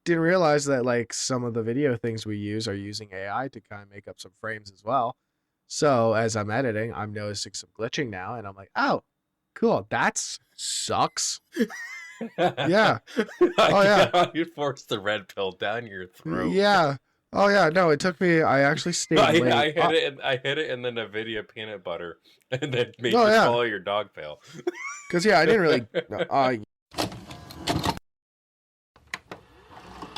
didn't realize that like some of the video things we use are using AI to kind of make up some frames as well. So as I'm editing, I'm noticing some glitching now, and I'm like, oh, cool. That sucks. Yeah. Oh yeah. You forced the red pill down your throat. Yeah. Oh yeah. No, it took me. I actually stayed late. I hit it, and then a video peanut butter, and then made Oh you yeah. swallow your dog pail. Because yeah, I didn't really.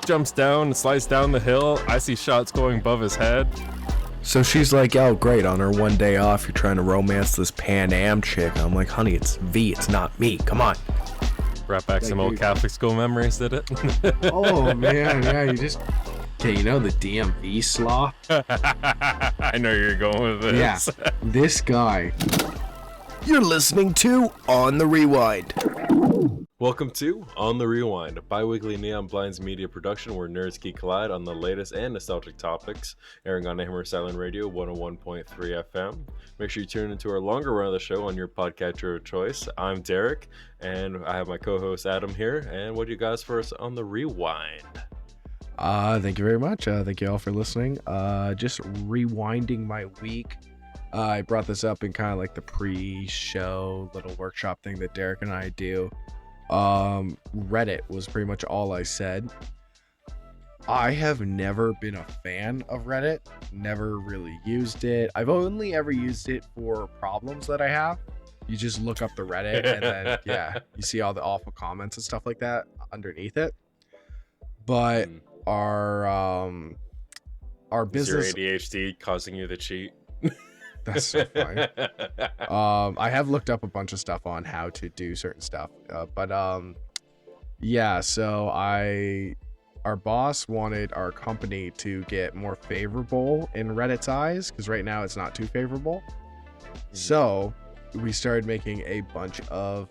Jumps down and slides down the hill. I see shots going above his head. So she's like, oh, great, on her one day off, you're trying to romance this Pan Am chick. I'm like, honey, it's V, it's not me. Come on. Brought back some old Catholic school memories, did it? Oh, man, yeah, you just... Okay, you know the DMV slaw? I know you're going with this. Yeah, this guy. You're listening to On the Rewind. Welcome to On the Rewind, a bi-weekly Neon Blinds media production where nerds geek collide on the latest and nostalgic topics, airing on Amherst Island Radio 101.3 FM. Make sure you tune into our longer run of the show on your podcatcher of choice. I'm Derek, and I have my co-host Adam here. And what do you guys for us on the Rewind? Thank you very much. Thank you all for listening. Just rewinding my week. I brought this up in kind of like the pre-show little workshop thing that Derek and I do. Reddit was pretty much all I said. I have never been a fan of Reddit, never really used it. I've only ever used it for problems that I have. You just look up the Reddit and then yeah, you see all the awful comments and stuff like that underneath it. But our business, is your ADHD causing you to cheat? That's so funny. I have looked up a bunch of stuff on how to do certain stuff, but yeah. So our boss wanted our company to get more favorable in Reddit's eyes because right now it's not too favorable. So we started making a bunch of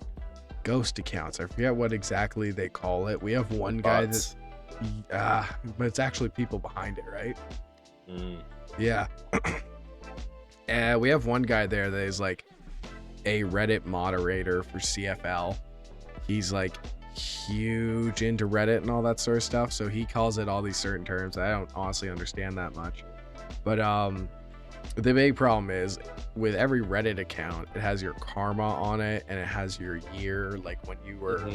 ghost accounts. I forget what exactly they call it. We have one guy that, but it's actually people behind it, right? Yeah. And we have one guy there that is like a Reddit moderator for CFL. He's like huge into Reddit and all that sort of stuff. So he calls it all these certain terms. I don't honestly understand that much. But the big problem is with every Reddit account, it has your karma on it and it has your year, like when you were,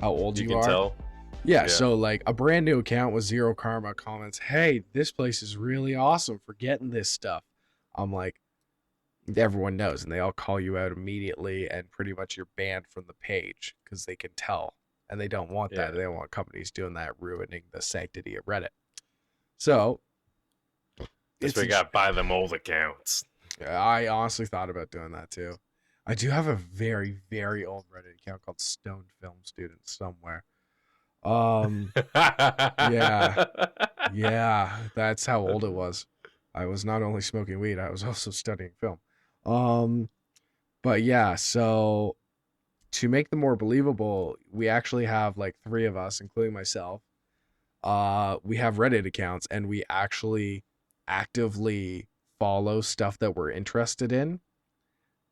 how old you can are. Tell. Yeah, so like a brand new account with 0 karma comments, hey, this place is really awesome for getting this stuff. I'm like, everyone knows, and they all call you out immediately, and pretty much you're banned from the page because they can tell, and they don't want that. They don't want companies doing that, ruining the sanctity of Reddit. So we got to buy them old accounts. I honestly thought about doing that too. I do have a very, very old Reddit account called Stone Film Student somewhere. Yeah, that's how old it was. I was not only smoking weed, I was also studying film. But yeah, so to make them more believable, we actually have like 3 of us, including myself. We have Reddit accounts and we actually actively follow stuff that we're interested in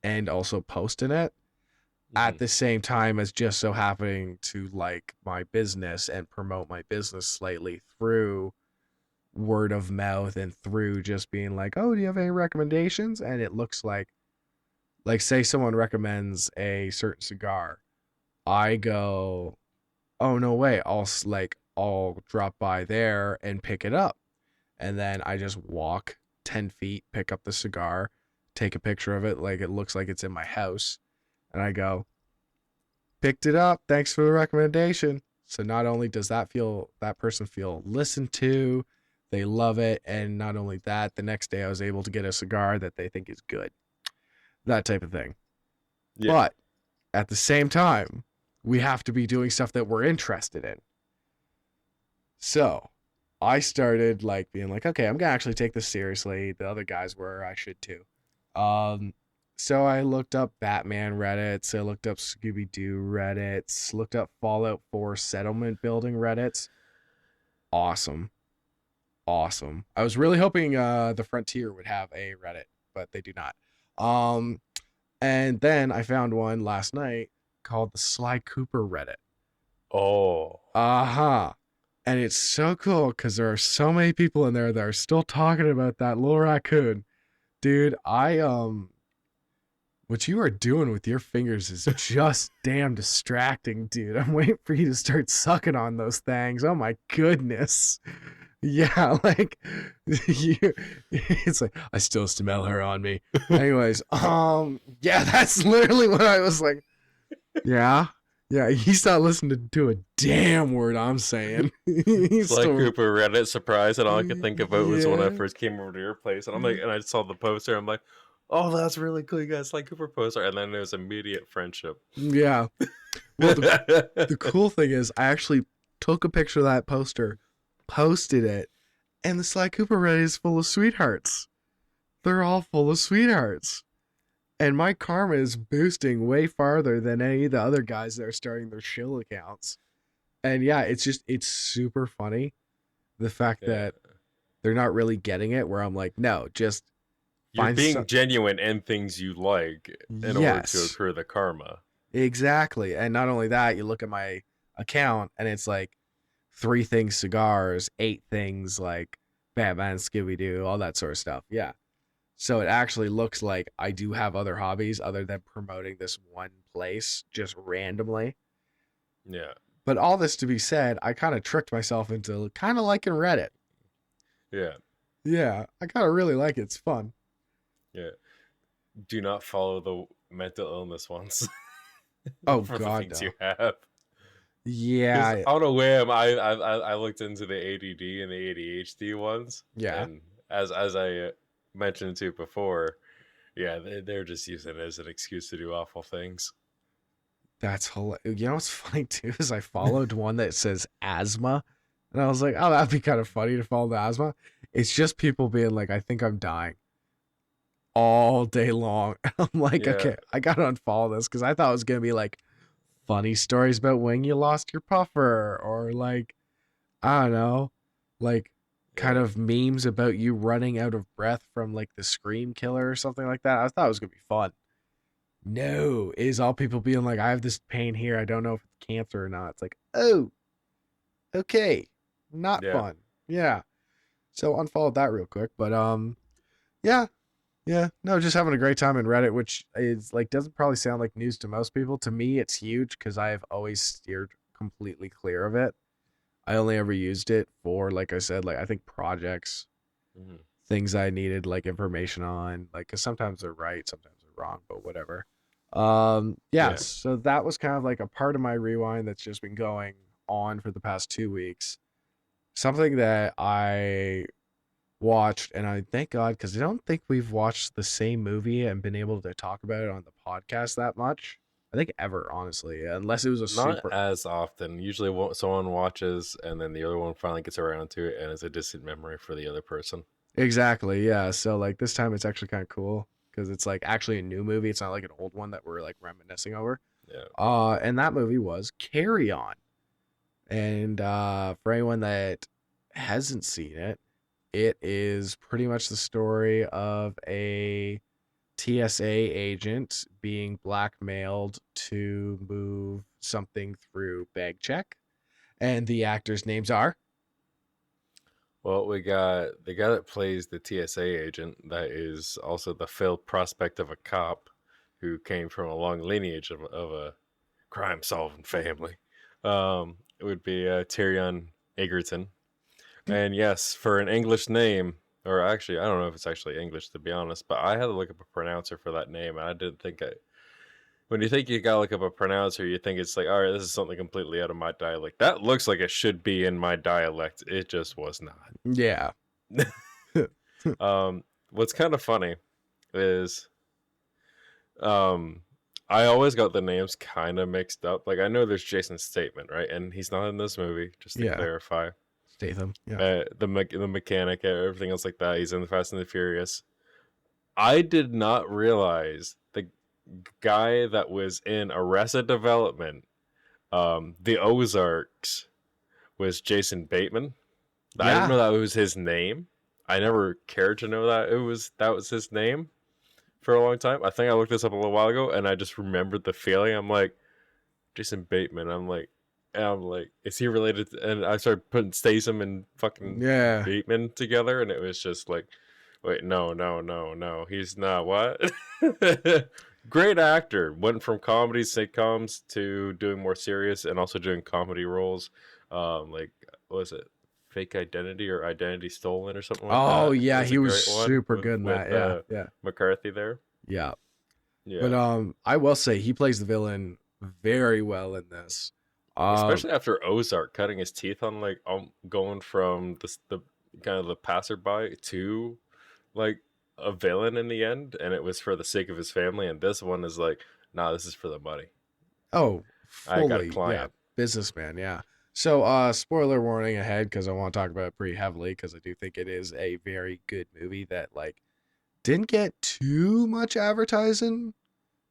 and also post in it at the same time as just so happening to like my business and promote my business slightly through word of mouth and through just being like, oh, do you have any recommendations? And it looks like say someone recommends a certain cigar, I go, oh no way, I'll drop by there and pick it up, and then I just walk 10 feet, pick up the cigar, take a picture of it like it looks like it's in my house, and I go, picked it up, thanks for the recommendation. So not only does that person feel listened to, they love it, and not only that, the next day I was able to get a cigar that they think is good. That type of thing. Yeah. But at the same time, we have to be doing stuff that we're interested in. So I started like being like, okay, I'm gonna actually take this seriously. The other guys were, I should too. So I looked up Batman Reddits, I looked up Scooby-Doo Reddits, looked up Fallout 4 settlement building Reddits. Awesome. I was really hoping the Frontier would have a Reddit, but they do not. And then I found one last night called the Sly Cooper Reddit. Oh. And it's so cool because there are so many people in there that are still talking about that little raccoon. Dude, what you are doing with your fingers is just damn distracting, dude. I'm waiting for you to start sucking on those things. Oh my goodness. Yeah, like you, it's like I still smell her on me. Anyways, yeah, that's literally what I was like. Yeah, yeah, he's not listening to a damn word I'm saying. He's Sly still, Cooper Reddit surprise, and all I could think about was when I yeah, first came over to your place, and I'm like, and I saw the poster. I'm like, oh, that's really cool. You got a Sly Cooper poster, and then there was immediate friendship. yeah. Well, the cool thing is, I actually took a picture of that poster, posted it, and the Sly Cooper Reddit is full of sweethearts. They're all full of sweethearts. And my karma is boosting way farther than any of the other guys that are starting their shill accounts. And yeah, it's super funny. The fact Yeah. that they're not really getting it, where I'm like, no, just You're find being some. genuine in things you like in order to Yes, accrue the karma. exactly. And not only that, you look at my account and it's like 3 things cigars, 8 things like Batman, Scooby Doo, all that sort of stuff. Yeah. So it actually looks like I do have other hobbies other than promoting this one place just randomly. Yeah, But all this to be said, I kind of tricked myself into kind of liking Reddit. yeah, Yeah, I kind of really like it. It's fun. yeah. Do not follow the mental illness ones. Oh For the God, things no. you have. 'Cause Yeah, on a whim, I looked into the ADD and the ADHD ones. yeah. And as I mentioned to before, yeah, they're just using it as an excuse to do awful things. That's hilarious. You know what's funny too is I followed one that says asthma, and I was like, oh, that'd be kind of funny to follow the asthma. It's just people being like, I think I'm dying all day long. I'm like, Yeah, okay, I gotta unfollow this because I thought it was gonna be like funny stories about when you lost your puffer or like I don't know, like kind yeah. of memes about you running out of breath from like the Scream Killer or something like that. I thought it was gonna be fun. No, it is all people being like, I have this pain here. I don't know if it's cancer or not. It's like, oh, okay, not Yeah. fun. Yeah. So unfollowed that real quick, but yeah, yeah, no, just having a great time in Reddit, which is like doesn't probably sound like news to most people. To me, it's huge because I have always steered completely clear of it. I only ever used it for, like I said, like I think projects, Mhm. things I needed like information on, like because sometimes they're right, sometimes they're wrong, but whatever. Yeah, Yeah. so that was kind of like a part of my rewind that's just been going on for the past 2 weeks. Something that I watched, and I thank God because I don't think we've watched the same movie and been able to talk about it on the podcast that much. I think ever, honestly, unless it was a Not super. as often. Usually, someone watches, and then the other one finally gets around to it, and it's a distant memory for the other person. Exactly, yeah. So like this time it's actually kind of cool because it's like actually a new movie. It's not like an old one that we're like reminiscing over. Yeah. And that movie was Carry On. And for anyone that hasn't seen it, it is pretty much the story of a TSA agent being blackmailed to move something through bag check. And the actors' names are. Well, we got the guy that plays the TSA agent that is also the failed prospect of a cop who came from a long lineage of a crime solving family. It would be Tyrion Egerton. And yes, for an English name, or actually, I don't know if it's actually English to be honest, but I had to look up a pronouncer for that name, and I didn't think I. When you think you gotta look up a pronouncer, you think it's like, all right, this is something completely out of my dialect. That looks like it should be in my dialect. It just was not. Yeah. What's kind of funny is, um, I always got the names kind of mixed up. Like I know there's Jason Statham, right, and he's not in this movie. Just to Yeah. clarify, Statham. Yeah. the mechanic, everything else like that. He's in the Fast and the Furious. I did not realize the guy that was in Arrested Development, the Ozarks, was Jason Bateman. I didn't Yeah. know that was his name. I never cared to know that that was his name for a long time. I think I looked this up a little while ago, and I just remembered the feeling. I'm like, Jason Bateman. I'm like, And I'm like, is he related to, and I started putting Statham and fucking Yeah. Bateman together, and it was just like, wait, no, he's not. What? Great actor. Went from comedy sitcoms to doing more serious and also doing comedy roles. Like, what was it Fake Identity or Identity Stolen or something like Oh that? It yeah, was a he was great one super good in with that. Yeah, yeah, McCarthy there. yeah. But Yeah. I will say he plays the villain very well in this. Um, Especially after Ozark cutting his teeth on like going from the kind of the passerby to like a villain in the end, and it was for the sake of his family. And this one is like, nah, this is for the money. oh, I got a fully, yeah, client. businessman, yeah. So, spoiler warning ahead because I want to talk about it pretty heavily because I do think it is a very good movie that like didn't get too much advertising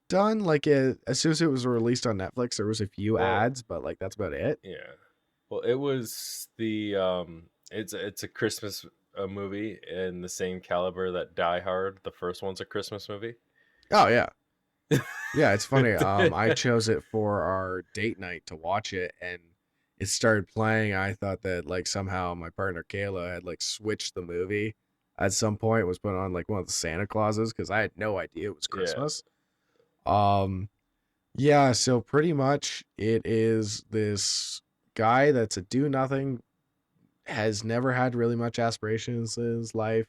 done. Like as soon as it was released on Netflix, there was a few Well, ads, but like that's about it. yeah. Well, it was the it's a Christmas movie in the same caliber that Die Hard. The first one's a Christmas movie. Oh yeah, yeah. It's funny. I chose it for our date night to watch it, and it started playing. I thought that like somehow my partner Kayla had like switched the movie at some point. Was put on like one of the Santa Clauses because I had no idea it was Yeah. Christmas. Um, yeah. So pretty much it is this guy that's a do nothing, has never had really much aspirations in his life,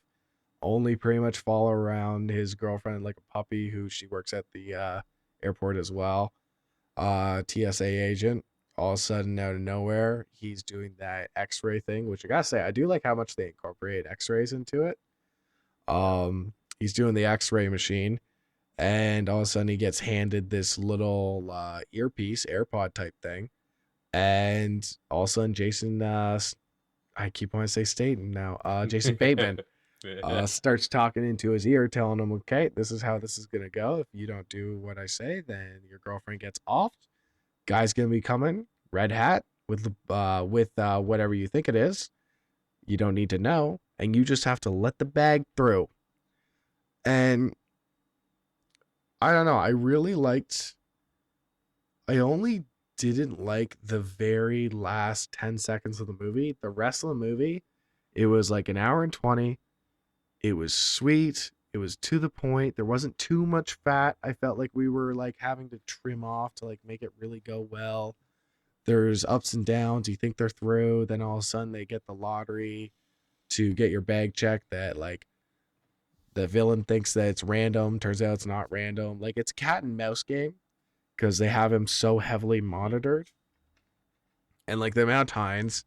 only pretty much follow around his girlfriend like a puppy who she works at the airport as well. TSA agent. All of a sudden, out of nowhere, he's doing that X-ray thing, which I gotta say, I do like how much they incorporate X-rays into it. He's doing the X-ray machine, and all of a sudden, he gets handed this little earpiece, AirPod type thing, and all of a sudden, Jason, I keep wanting to say Staten now, Jason Bateman Yeah. starts talking into his ear, telling him, "Okay, this is how this is gonna go. If you don't do what I say, then your girlfriend gets off. Guy's gonna be coming, red hat with the whatever you think it is. You don't need to know, and you just have to let the bag through." And I don't know. I really liked. I only didn't like the very last 10 seconds of the movie. The rest of the movie, it was like an hour and 20. It was sweet. It was to the point. There wasn't too much fat. I felt like we were like having to trim off to like make it really go well. There's ups and downs. You think they're through, then all of a sudden they get the lottery to get your bag checked that like the villain thinks that it's random. Turns out it's not random. Like it's a cat and mouse game because they have him so heavily monitored. And like the amount of times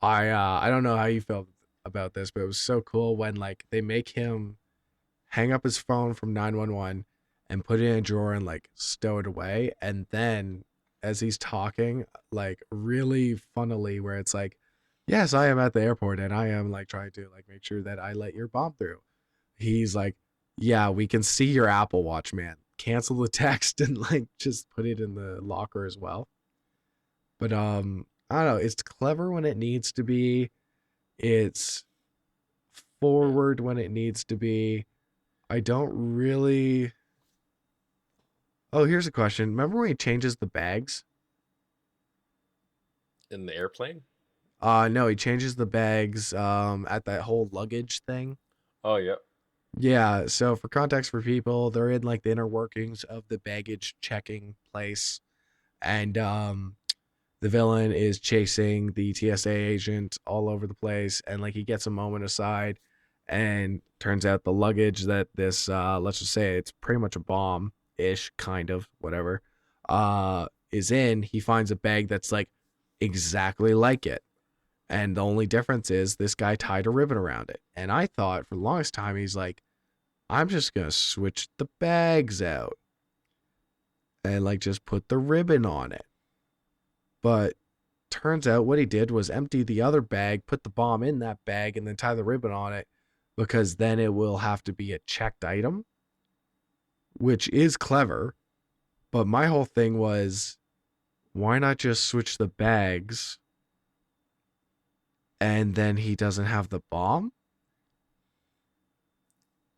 I don't know how you felt about this, but it was so cool when like they make him hang up his phone from 911 and put it in a drawer and like stow it away. And then as he's talking, like really funnily, where it's like, yes, I am at the airport and I am like trying to like make sure that I let your bomb through. He's like, yeah, we can see your Apple Watch, man. Cancel the text and like just put it in the locker as well. But I don't know, it's clever when it needs to be. It's forward when it needs to be. I don't really. Oh, here's a question. Remember when he changes the bags? In the airplane. No, he changes the bags at that whole luggage thing. Oh yeah. Yeah, so for context for people, they're in like the inner workings of the baggage checking place, and the villain is chasing the TSA agent all over the place, and like he gets a moment aside, and turns out the luggage that this let's just say it's pretty much a bomb ish kind of whatever is in. He finds a bag that's like exactly like it, and the only difference is this guy tied a ribbon around it. And I thought for the longest time he's like, I'm just gonna switch the bags out and like just put the ribbon on it. But turns out what he did was empty the other bag, put the bomb in that bag, and then tie the ribbon on it, because then it will have to be a checked item, which is clever. But my whole thing was, why not just switch the bags and then he doesn't have the bomb?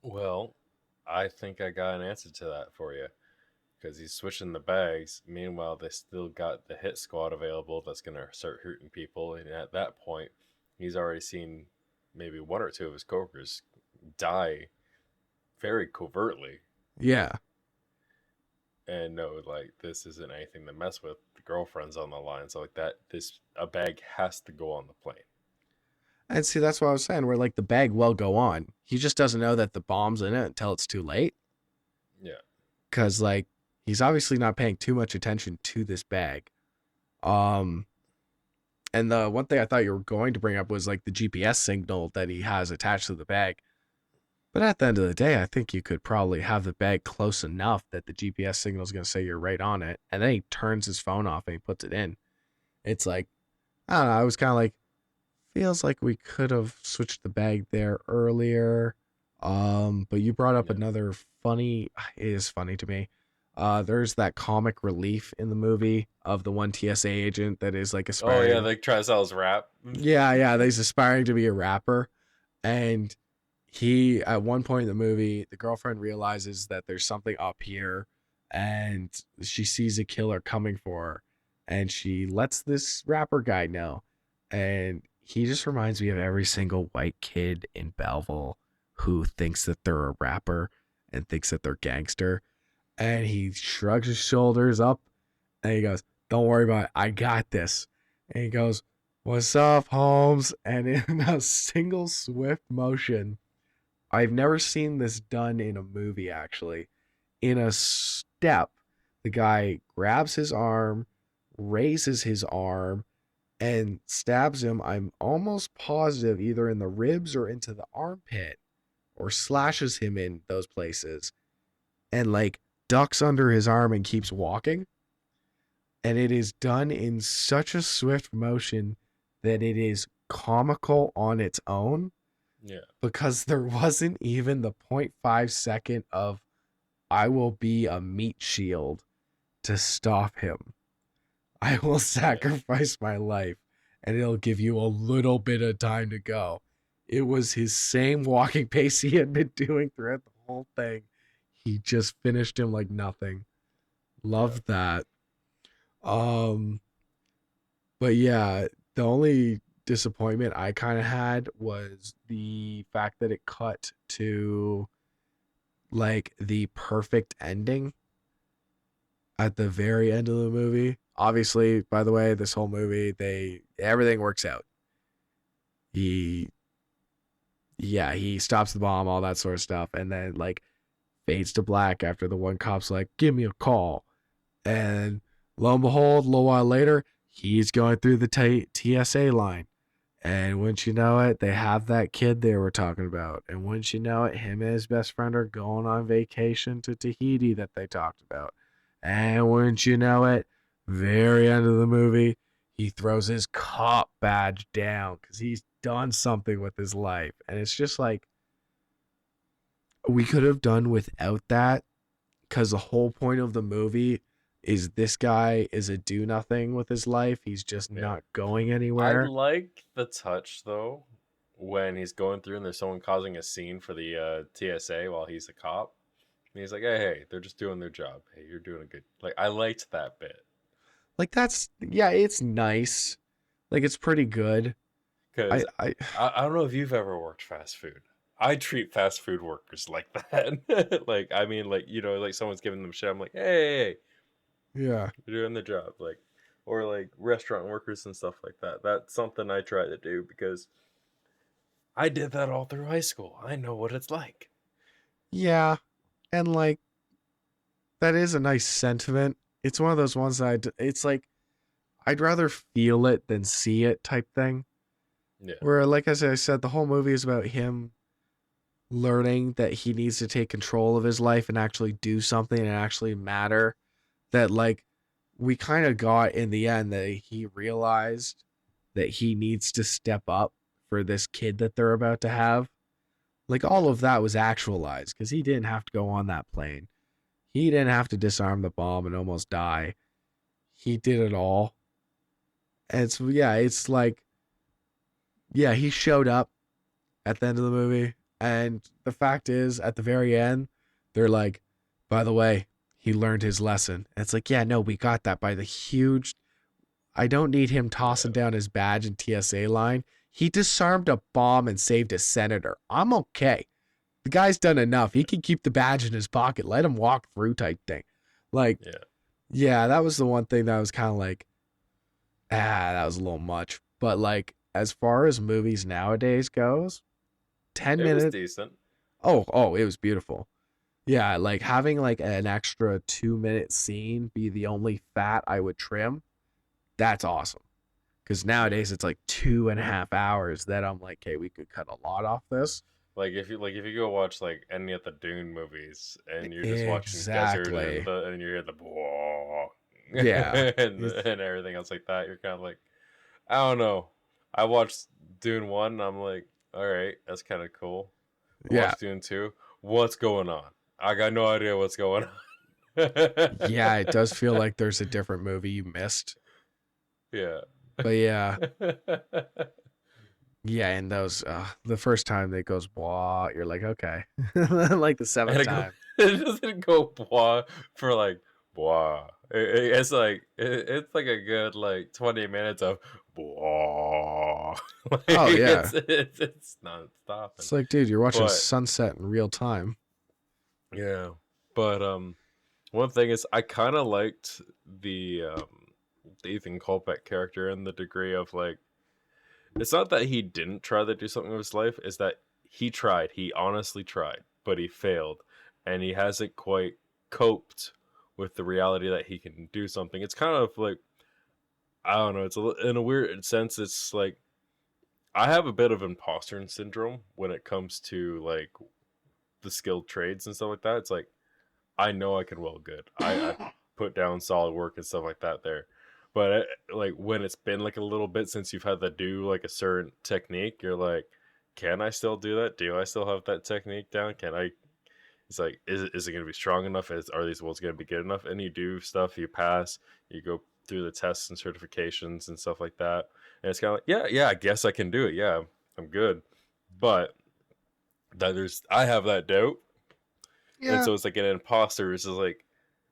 Well, I think I got an answer to that for you. because he's switching the bags. Meanwhile, they still got the hit squad available that's going to start hurting people. And at that point, he's already seen maybe one or two of his coworkers die very covertly. Yeah. And no, like, this isn't anything to mess with. The girlfriend's on the line. So, like, a bag has to go on the plane. And see, that's what I was saying, where like the bag will go on. He just doesn't know that the bomb's in it until it's too late. Yeah. Because like he's obviously not paying too much attention to this bag. And the one thing I thought you were going to bring up was like the GPS signal that he has attached to the bag. But at the end of the day, I think you could probably have the bag close enough that the GPS signal is going to say you're right on it. And then he turns his phone off and he puts it in. It's like, I don't know. I was kind of like, feels like we could have switched the bag there earlier. But you brought up another funny, it is funny to me. There's that comic relief in the movie of the one TSA agent that is like aspiring. Oh, yeah, they try to sell his rap. Yeah, he's aspiring to be a rapper. And he, at one point in the movie, the girlfriend realizes that there's something up here and she sees a killer coming for her. And she lets this rapper guy know. And he just reminds me of every single white kid in Belleville who thinks that they're a rapper and thinks that they're gangster. And he shrugs his shoulders up and he goes, "Don't worry about it. I got this." And he goes, "What's up, Holmes?" And in a single swift motion, I've never seen this done in a movie, actually. In a step, the guy grabs his arm, raises his arm, and stabs him, I'm almost positive, either in the ribs or into the armpit, or slashes him in those places, and like ducks under his arm and keeps walking. And it is done in such a swift motion that it is comical on its own. Yeah. Because there wasn't even the 0.5 second of I will be a meat shield to stop him. I will sacrifice my life and it'll give you a little bit of time to go. It was his same walking pace he had been doing throughout the whole thing. He just finished him like nothing. Loved that. But yeah, the only disappointment I kind of had was the fact that it cut to like the perfect ending at the very end of the movie. Obviously, by the way, this whole movie, everything works out. He stops the bomb, all that sort of stuff, and then like fades to black after the one cop's like, "Give me a call." And lo and behold, a little while later, he's going through the TSA line. And wouldn't you know it, they have that kid they were talking about. And wouldn't you know it, him and his best friend are going on vacation to Tahiti that they talked about. And wouldn't you know it, very end of the movie, he throws his cop badge down because he's done something with his life. And it's just like, we could have done without that, because the whole point of the movie is this guy is a do nothing with his life. He's just not going anywhere. I like the touch though when he's going through and there's someone causing a scene for the TSA while he's a cop. And he's like, hey, they're just doing their job. Hey, you're doing a good. Like, I liked that bit. Like, it's nice. Like, it's pretty good. Because I don't know if you've ever worked fast food. I treat fast food workers like that. Like, I mean, like, you know, like someone's giving them shit. I'm like, hey, yeah, they're doing their job. Like, or like restaurant workers and stuff like that. That's something I try to do because I did that all through high school. I know what it's like. Yeah. And like, that is a nice sentiment. It's one of those ones that it's like, I'd rather feel it than see it type thing. Yeah. Where, like I said, the whole movie is about him learning that he needs to take control of his life and actually do something and actually matter. That, like, we kind of got in the end that he realized that he needs to step up for this kid that they're about to have. Like, all of that was actualized because he didn't have to go on that plane. He didn't have to disarm the bomb and almost die. He did it all. And it's like, yeah, he showed up at the end of the movie. And the fact is, at the very end, they're like, by the way, he learned his lesson. And it's like, yeah, no, we got that by the huge. I don't need him tossing down his badge in TSA line. He disarmed a bomb and saved a senator. I'm okay. The guy's done enough. He can keep the badge in his pocket. Let him walk through type thing. Like, yeah, that was the one thing that was kind of like, that was a little much. But like, as far as movies nowadays goes, 10 It minutes. was decent. Oh, it was beautiful. Yeah, like having like an extra 2-minute scene be the only fat I would trim. That's awesome. Because nowadays it's like 2.5 hours that I'm like, okay, we could cut a lot off this. Like if you go watch like any of the Dune movies and you're just watching desert and you hear the Yeah. and everything else like that, you're kind of like, I don't know. I watched Dune 1 and I'm like, all right, that's kind of cool. Watched Dune 2. What's going on? I got no idea what's going on. Yeah, it does feel like there's a different movie you missed. Yeah. But yeah. Yeah, and those the first time it goes blah, you're like, okay. Like the seventh time. It doesn't go blah for like blah. It's like it's like a good like 20 minutes of blah. Like, oh yeah. It's not stopping. It's like, dude, you're watching sunset in real time. Yeah. But one thing is I kind of liked the Ethan Kolbeck character in the degree of like, it's not that he didn't try to do something with his life, it's that he tried. He honestly tried, but he failed. And he hasn't quite coped with the reality that he can do something. It's kind of like, I don't know, it's in a weird sense, it's like, I have a bit of imposter syndrome when it comes to like the skilled trades and stuff like that. It's like, I know I can weld good. I put down solid work and stuff like that there. But like when it's been like a little bit since you've had to do like a certain technique, you're like, can I still do that? Do I still have that technique down? Can I? It's like, is it going to be strong enough? Are these welds going to be good enough? And you do stuff, you pass, you go through the tests and certifications and stuff like that. And it's kind of like, yeah, I guess I can do it. Yeah, I'm good. But I have that doubt. Yeah. And so it's like an imposter. It's just like,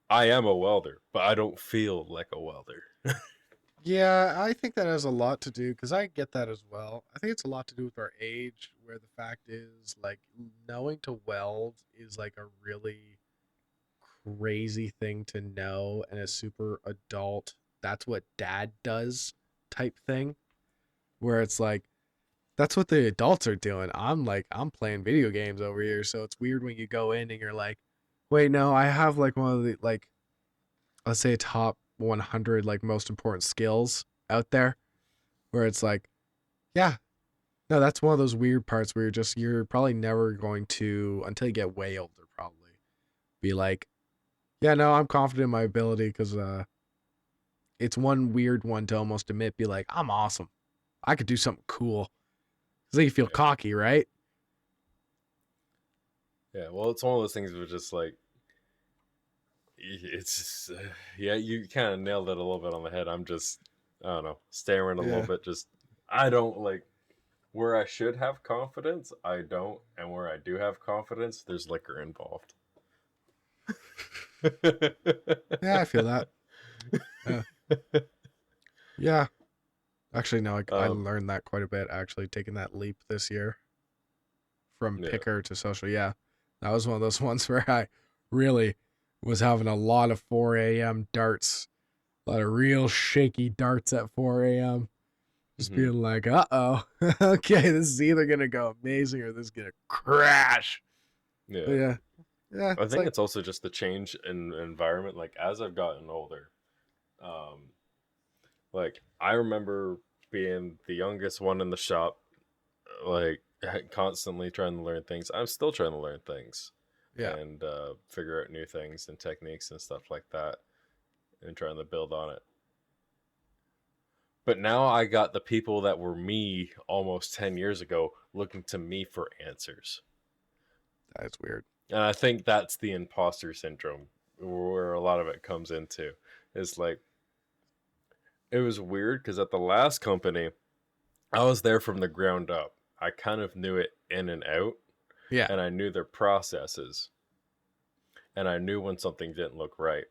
I am a welder, but I don't feel like a welder. Yeah, I think that has a lot to do, because I get that as well. I think it's a lot to do with our age, where the fact is, like, knowing to weld is like a really crazy thing to know, and a super adult, that's what dad does type thing, where it's like, that's what the adults are doing. I'm playing video games over here, so it's weird when you go in and you're like, wait, no, I have like one of the, like, let's say top 100 like most important skills out there, where it's like, yeah, no, that's one of those weird parts where you're probably never going to, until you get way older, probably be like, yeah, no, I'm confident in my ability, because it's one weird one to almost admit, be like, I'm awesome, I could do something cool, because then you feel cocky, right? Yeah, well, it's one of those things where just like, it's just, yeah, you kind of nailed it a little bit on the head. I'm just, I don't know, staring a little bit. Just, I don't like, where I should have confidence, I don't, and where I do have confidence, there's liquor involved. Yeah, I feel that. Yeah. Actually, no, I learned that quite a bit, actually, taking that leap this year from picker to social. Yeah, that was one of those ones where I really was having a lot of 4 a.m. darts, a lot of real shaky darts at 4 a.m. Just being like, uh-oh, okay, this is either going to go amazing or this is going to crash. Yeah. I think it's also just the change in environment. Like, as I've gotten older, like, I remember being the youngest one in the shop, like, constantly trying to learn things. I'm still trying to learn things. Yeah. And figure out new things and techniques and stuff like that, and trying to build on it. But now I got the people that were me almost 10 years ago looking to me for answers. That's weird. And I think that's the imposter syndrome, where a lot of it comes into. It's like, it was weird because at the last company, I was there from the ground up. I kind of knew it in and out. Yeah. And I knew their processes. and I knew when something didn't look right.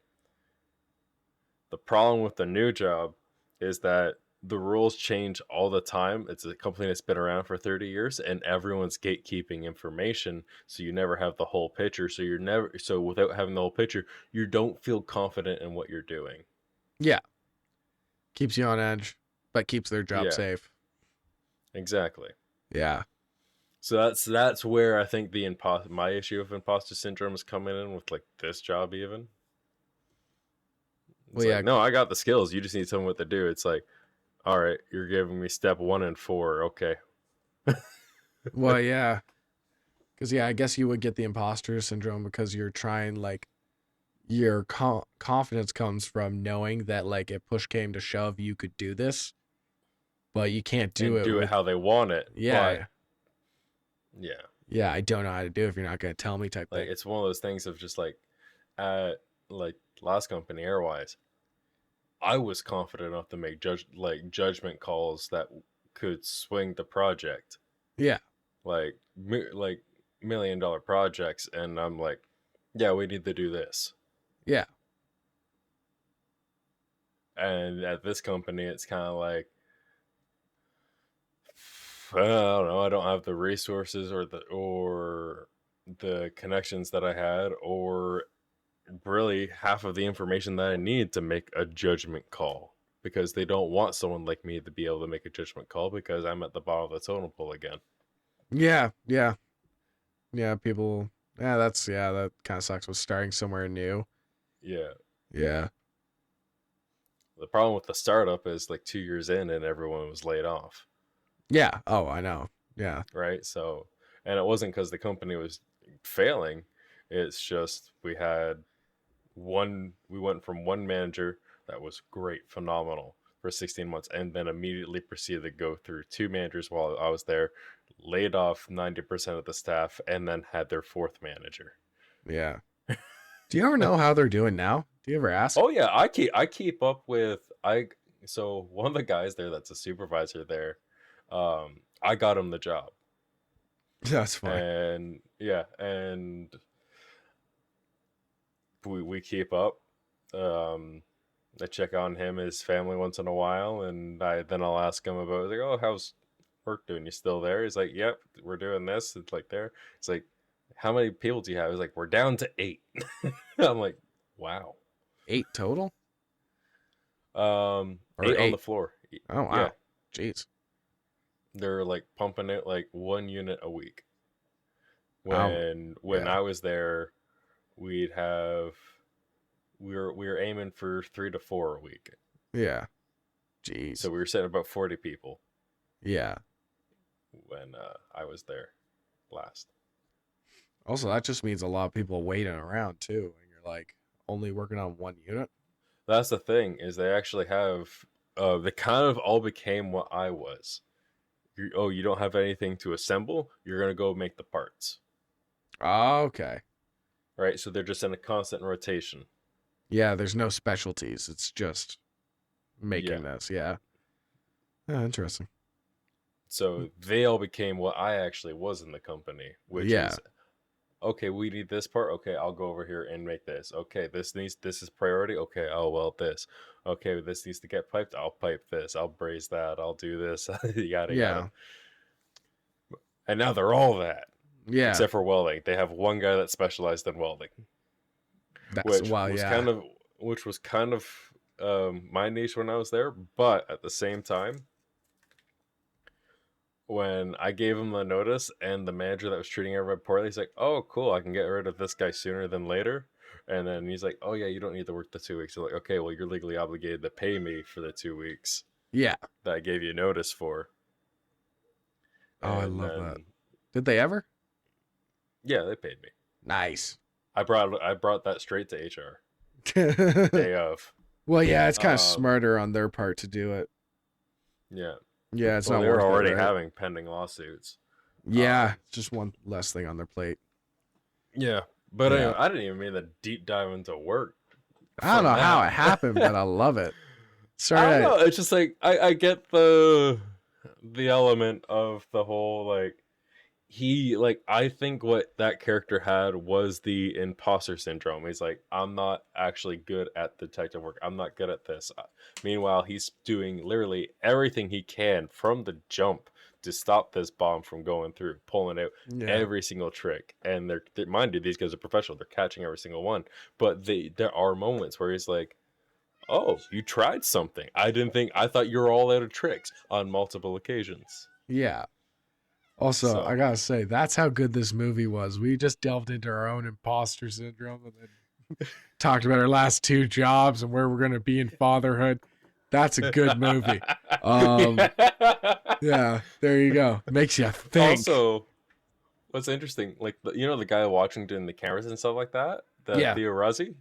The problem with the new job is that the rules change all the time. It's a company that's been around for 30 years and everyone's gatekeeping information, so you never have the whole picture. So without having the whole picture, you don't feel confident in what you're doing. Yeah. Keeps you on edge, but keeps their job Yeah. safe. Exactly. Yeah. So that's where I think my issue of imposter syndrome is coming in with like this job even. It's Well, yeah. like, no, I got the skills. You just need someone what to do. It's like, all right, you're giving me step 1 and 4. Okay. Well, yeah. Because, yeah, I guess you would get the imposter syndrome because you're trying, like, your confidence comes from knowing that, like, if push came to shove, you could do this, but you can't do And it. do it how they want it. Yeah. But, yeah. Yeah, I don't know how to do it if you're not going to tell me type Like, thing. it's one of those things of just like, like last company, Airwise, I was confident enough to make judgment calls that could swing the project. Yeah. Like $1 million projects, and I'm like, yeah, we need to do this. Yeah. And at this company, it's kind of like, I don't know, I don't have the resources or the connections that I had, or really half of the information that I need to make a judgment call, because they don't want someone like me to be able to make a judgment call because I'm at the bottom of the totem pole again. Yeah. Yeah. Yeah. People. Yeah. That kind of sucks with starting somewhere new. Yeah. Yeah. The problem with the startup is like 2 years in and everyone was laid off. Yeah. Oh, I know. Yeah. Right. So, and it wasn't because the company was failing. It's just we went from one manager that was great, phenomenal for 16 months, and then immediately proceeded to go through 2 managers while I was there, laid off 90% of the staff, and then had their 4th manager. Yeah. Do you ever know how they're doing now? Do you ever ask? Oh yeah, I keep up with so one of the guys there that's a supervisor there, I got him the job. That's fine. And yeah, and we keep up. I check on him, his family once in a while, and I'll ask him about, like, oh, how's work doing? You still there? He's like, yep, we're doing this. It's like there. It's like, how many people do you have? He's like, we're down to 8. I'm like, wow. 8 total? 8 on the floor. Oh wow. Yeah. Jeez. They're like pumping it like 1 unit a week. Wow. When I was there, we were aiming for 3 to 4 a week. Yeah. Jeez. So we were sitting about 40 people Yeah. when I was there last. Also, that just means a lot of people waiting around too, and you're like only working on 1 unit. That's the thing, is they actually have they kind of all became what I was. You don't have anything to assemble, you're gonna go make the parts. Oh, okay. Right? So they're just in a constant rotation. Yeah, there's no specialties. It's just making this. Yeah. Interesting. So they all became what I actually was in the company, which is, okay, we need this part. Okay, I'll go over here and make this. Okay, this is priority. Okay, I'll weld this. Okay, this needs to get piped. I'll pipe this. I'll braze that. I'll do this. Yada yada. And now they're all that. Yeah. Except for welding. They have one guy that specialized in welding. Which was kind of my niche when I was there, but at the same time, when I gave him the notice and the manager that was treating everybody poorly, he's like, oh, cool, I can get rid of this guy sooner than later. And then he's like, oh, yeah, you don't need to work the 2 weeks. So like, okay, well, you're legally obligated to pay me for the 2 weeks. Yeah. That I gave you notice for. Oh, I love that. Did they ever? Yeah, they paid me. Nice. I brought that straight to HR. Day of. Well, yeah, it's kind of smarter on their part to do it. Yeah. Yeah, it's not they're worth already it, right? having pending lawsuits. Yeah, just one less thing on their plate. Yeah, but anyway, I didn't even mean to deep dive into work. I don't know how it happened, but I love it. Sorry, I don't know. It's just like I get the element of the whole, like, he like I think what that character had was the imposter syndrome. He's like, I'm not actually good at detective work. I'm not good at this. Meanwhile, he's doing literally everything he can from the jump to stop this bomb from going through, pulling out Yeah. every single trick. And they're mind you, these guys are professional. They're catching every single one. But there are moments where he's like, oh, you tried something. I thought you were all out of tricks on multiple occasions. Yeah. Also, So- I gotta say, that's how good this movie was. We just delved into our own imposter syndrome and then talked about our last 2 jobs and where we're gonna be in fatherhood. That's a good movie. Yeah, there you go. Makes you think. Also, what's interesting, like the guy watching doing the cameras and stuff like that, Yeah. Theo Ruzzi,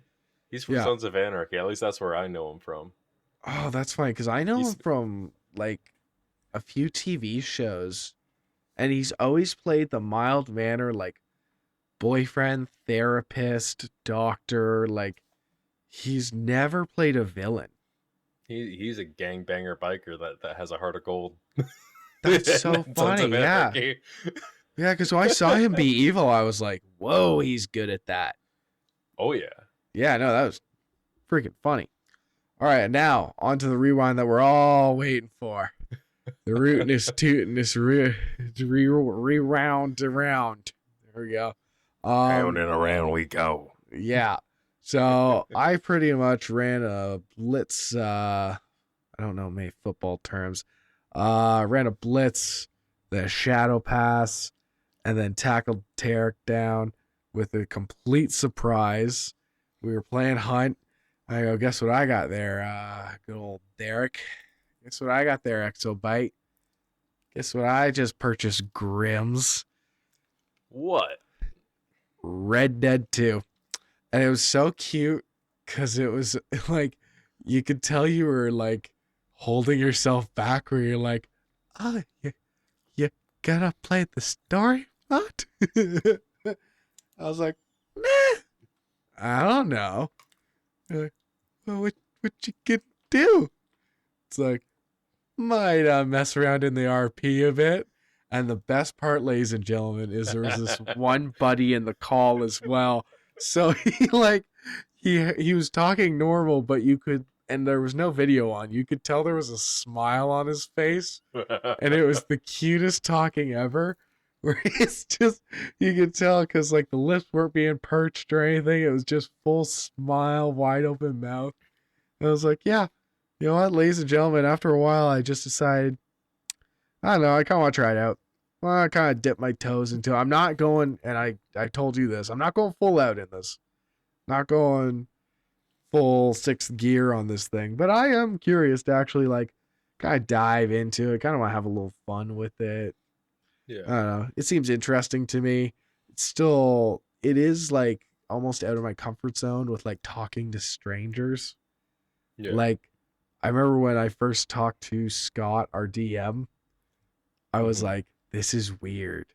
he's from Yeah. Sons of Anarchy. At least that's where I know him from. Oh, that's funny because I know He's- him from like a few TV shows, and he's always played the mild manner, like boyfriend, therapist, doctor. Like he's never played a villain. He's a gangbanger biker that has a heart of gold. That's so Sons of funny. Yeah, Anarchy. yeah. Because when I saw him be evil, I was like, "Whoa, he's good at that." Oh yeah. Yeah, no, that was freaking funny. All right, now on to the rewind that we're all waiting for. The rootness, tootiness, rewound around. There we go. Round and around we go. Yeah. So I pretty much ran a blitz. I don't know, maybe football terms. Ran a blitz, the shadow pass, and then tackled Tarek down with a complete surprise. We were playing hunt. I go, guess what I got there? Good old Derek. Guess what I got there, Exobite? Guess what I just purchased, Grimm's? What? Red Dead 2. And it was so cute because it was like, you could tell you were like holding yourself back where you're like, oh, you gotta play the story mode? I was like, nah, I don't know. You're like, well, what you gonna do? It's like, might mess around in the RP a bit. And the best part, ladies and gentlemen, is there was this one buddy in the call as well. So he was talking normal, but you could, and there was no video on. You could tell there was a smile on his face, and it was the cutest talking ever. Where it's just, you could tell because like the lips weren't being perched or anything. It was just full smile, wide open mouth. And I was like, yeah, you know what, ladies and gentlemen, after a while, I just decided, I don't know, I kind of want to try it out. Well, I kind of dip my toes into it. I'm not going, and I told you this, I'm not going full out in this. Not going full 6th gear on this thing. But I am curious to actually like kind of dive into it. Kind of want to have a little fun with it. Yeah. I don't know. It seems interesting to me. It is like almost out of my comfort zone with like talking to strangers. Yeah. Like, I remember when I first talked to Scott, our DM, I was Mhm. like, this is weird.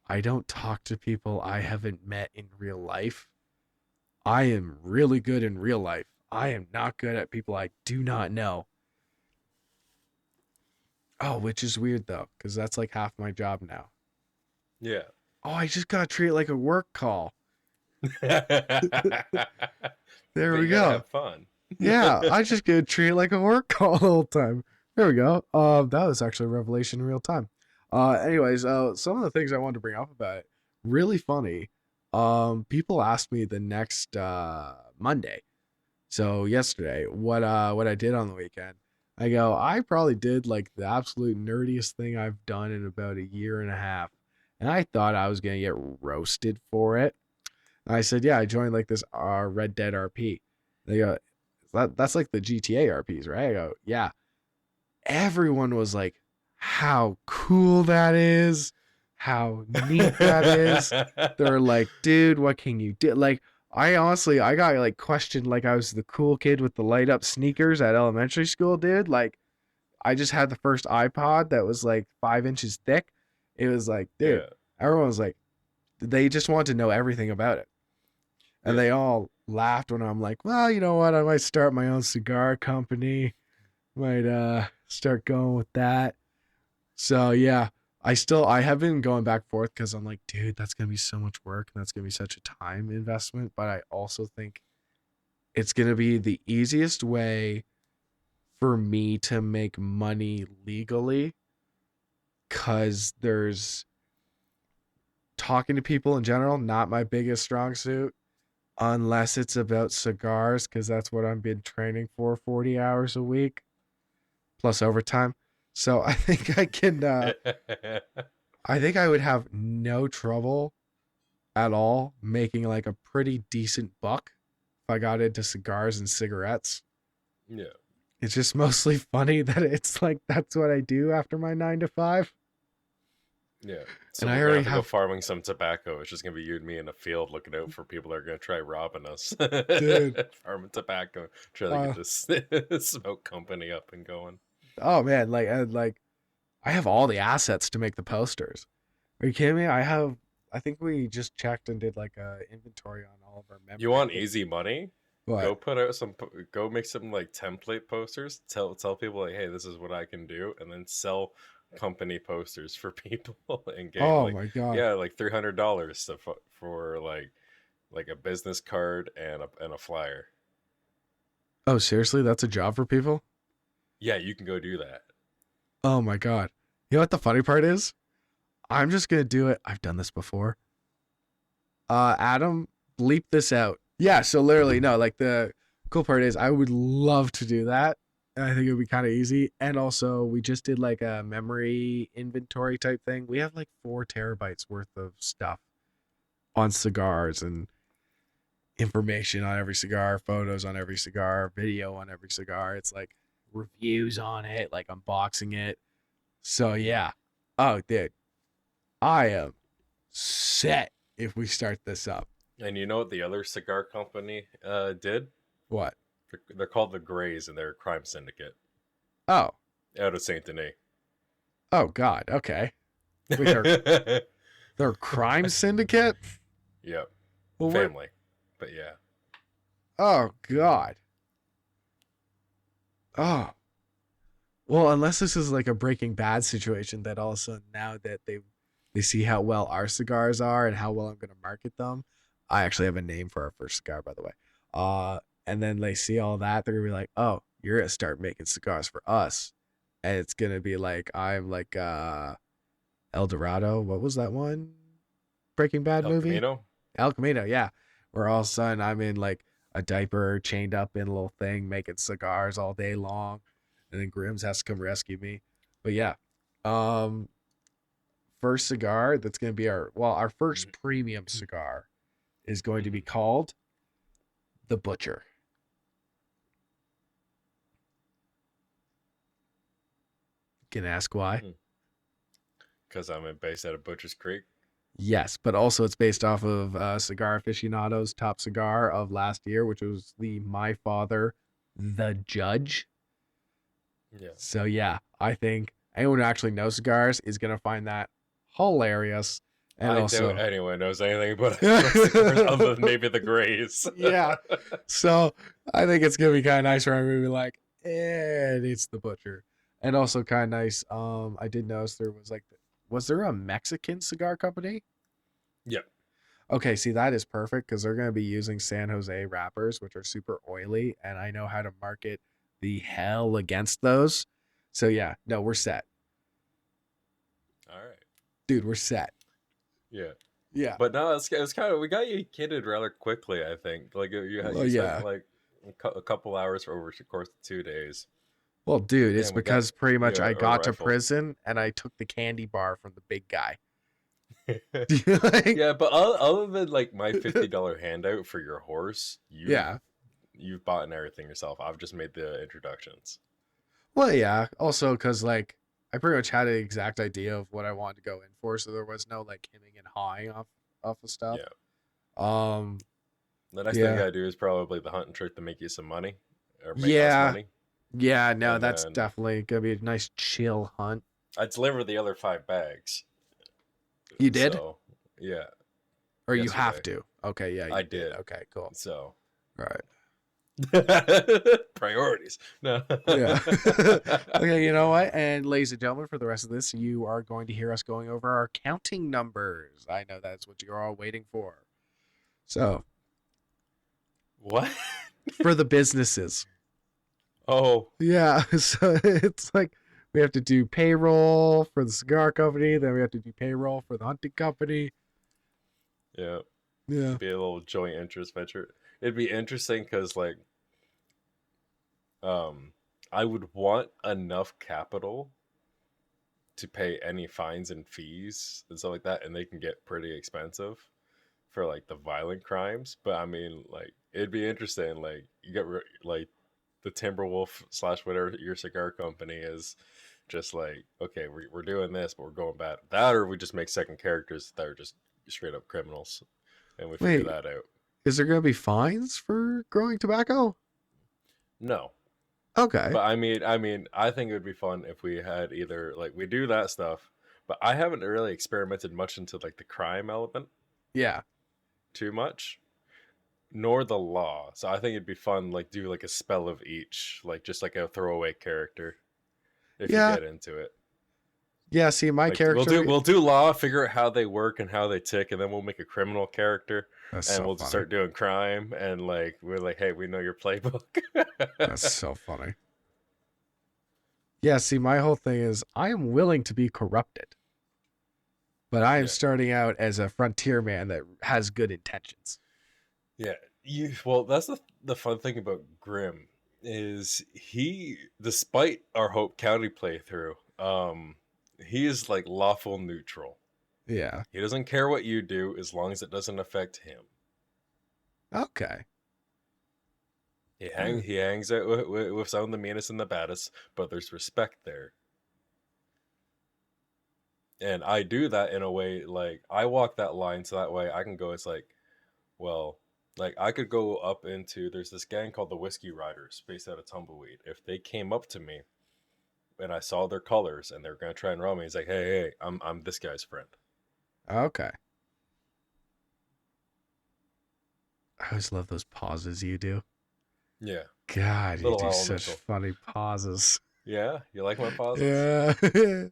I don't talk to people I haven't met in real life. I am really good in real life. I am not good at people I do not know. Oh, which is weird though, because that's like half my job now. Yeah. Oh, I just gotta treat it like a work call. There we go. Have fun. Yeah, I just gotta treat it like a work call the whole time. There we go. That was actually a revelation in real time. Anyways, some of the things I wanted to bring up about it, really funny. People asked me the next Monday, so yesterday, what I did on the weekend. I go, I probably did like the absolute nerdiest thing I've done in about a year and a half, and I thought I was gonna get roasted for it. And I said, yeah, I joined like this Red Dead RP. They go, that's like the GTA RPs, right? I go, yeah. Everyone was like, how cool that is, how neat that is. They're like, dude, what can you do? Like, I got like questioned like I was the cool kid with the light up sneakers at elementary school, dude. Like, I just had the first iPod that was like 5 inches thick. It was like, dude, Yeah. everyone was like, they just wanted to know everything about it. And they all laughed when I'm like, well, you know what? I might start my own cigar company. Might start going with that. So yeah, I have been going back and forth because I'm like, dude, that's gonna be so much work and that's gonna be such a time investment. But I also think it's gonna be the easiest way for me to make money legally, because there's talking to people in general, not my biggest strong suit, unless it's about cigars, because that's what I've been training for 40 hours a week plus overtime. So I think I think I would have no trouble at all making like a pretty decent buck if I got into cigars and cigarettes. Yeah. It's just mostly funny that it's like that's what I do after my 9 to 5. Yeah. So And I we're gonna already have to go have, farming some tobacco. It's just gonna be you and me in a field looking out for people that are gonna try robbing us. dude. Farming tobacco, trying to Uh, get this smoke company up and going. oh man, like I have all the assets to make the posters. Are you kidding me? I think we just checked and did like a inventory on all of our members. You want easy money? What? Go put out go make some like template posters. Tell people like, hey, this is what I can do, and then sell company posters for people and get Oh like, my god. yeah, like $300 for like a business card and a flyer. Oh, seriously? That's a job for people? Yeah, you can go do that. Oh my god. You know what the funny part is? I'm just gonna do it. I've done this before. Adam, bleep this out. Yeah, so literally, no, like the cool part is I would love to do that. And I think it would be kind of easy. And also, we just did like a memory inventory type thing. We have like 4 terabytes worth of stuff on cigars and information on every cigar, photos on every cigar, video on every cigar. It's like reviews on it, like unboxing it. So yeah. Oh, dude, I am set if we start this up. And you know what the other cigar company did? What? They're called the Grays, and they're a crime syndicate Oh. out of Saint Denis. Oh God. Okay. Wait, they're a crime syndicate? Yep. Well, Family. But yeah. oh God. Oh. Well, unless this is like a Breaking Bad situation that all of a sudden now that they see how well our cigars are and how well I'm gonna market them. I actually have a name for our first cigar, by the way. And then they see all that, they're gonna be like, oh, you're gonna start making cigars for us. And it's gonna be like I'm like El Dorado. What was that one? Breaking Bad El movie? Camino? El Camino, yeah. Where all of a sudden I'm in like a diaper chained up in a little thing making cigars all day long. And then Grimm's has to come rescue me. But yeah. First cigar that's gonna be our first premium cigar is going to be called the Butcher. Can ask why? Because I'm based out of Butcher's Creek. Yes, but also it's based off of Cigar Aficionado's top cigar of last year, which was the My Father, the Judge. Yeah. So yeah, I think anyone who actually knows cigars is gonna find that hilarious. And I also, doubt anyone knows anything about cigars other than maybe the Grays. yeah. So I think it's gonna be kind of nice for everybody to be like, and it's the Butcher. And also kind of nice. I did notice there was there a Mexican cigar company? Yep. Okay, see that is perfect because they're gonna be using San Jose wrappers, which are super oily, and I know how to market the hell against those. So yeah, no, we're set, All right. dude. We're set. Yeah. Yeah. But no, it's kind of, we got you kidded rather quickly, I think. Like you Well, yeah. spent like a couple hours over the course of 2 days. Well, dude, it's Damn, we got because pretty much you I a got to rifle. prison and I took the candy bar from the big guy. Yeah, but other than like my $50 handout for your horse, you've bought and everything yourself. I've just made the introductions. Well, yeah. Also, because like I pretty much had an exact idea of what I wanted to go in for, so there was no like hemming and hawing off of stuff. Yeah. The next thing you gotta do is probably the hunting trick to make you some money or make us money. Yeah, no, And that's then- definitely gonna be a nice chill hunt. I delivered the other 5 bags. You did? So, yeah. Or you have yesterday. to? Okay, yeah, I you did. Okay, cool. So Right. Priorities. No. Yeah. Okay, you know what? And ladies and gentlemen, for the rest of this, you are going to hear us going over our counting numbers. I know that's what you're all waiting for. So, What? for the businesses. Oh, Yeah, so it's like we have to do payroll for the cigar company, then we have to do payroll for the hunting company. yeah. Yeah. Be a little joint interest venture. It'd be interesting because, like, I would want enough capital to pay any fines and fees and stuff like that, and they can get pretty expensive for like the violent crimes. But I mean, like, it'd be interesting. Like, you get like the Timberwolf / whatever your cigar company is, just like, okay, we're doing this, but we're going bad. That, or we just make second characters that are just straight up criminals, and we figure Wait, that out. is there going to be fines for growing tobacco? No. Okay. But I mean, I think it would be fun if we had either like we do that stuff, but I haven't really experimented much into like the crime element Yeah. too much, nor the law. So I think it'd be fun like do like a spell of each, like just like a throwaway character if Yeah. you get into it. Yeah, see, my Like, character. we'll do law, figure out how they work and how they tick, and then we'll make a criminal character, That's and so we'll funny. start doing crime, and like we're like, hey, we know your playbook. That's so funny. Yeah, see, my whole thing is I am willing to be corrupted, but I am Yeah. starting out as a frontier man that has good intentions. Yeah, well, that's the fun thing about Grimm is he, despite our Hope County playthrough, he is like lawful neutral. Yeah. He doesn't care what you do as long as it doesn't affect him. Okay. He hangs out with some of the meanest and the baddest, but there's respect there. And I do that in a way, like, I walk that line so that way I can go, it's like, well, like, I could go up into, there's this gang called the Whiskey Riders based out of Tumbleweed. If they came up to me and I saw their colors and they're going to try and rob me, it's like, hey, I'm this guy's friend. Okay. I always love those pauses you do. Yeah. God, you Little do such elemental. funny pauses. Yeah? You like my pauses? Yeah.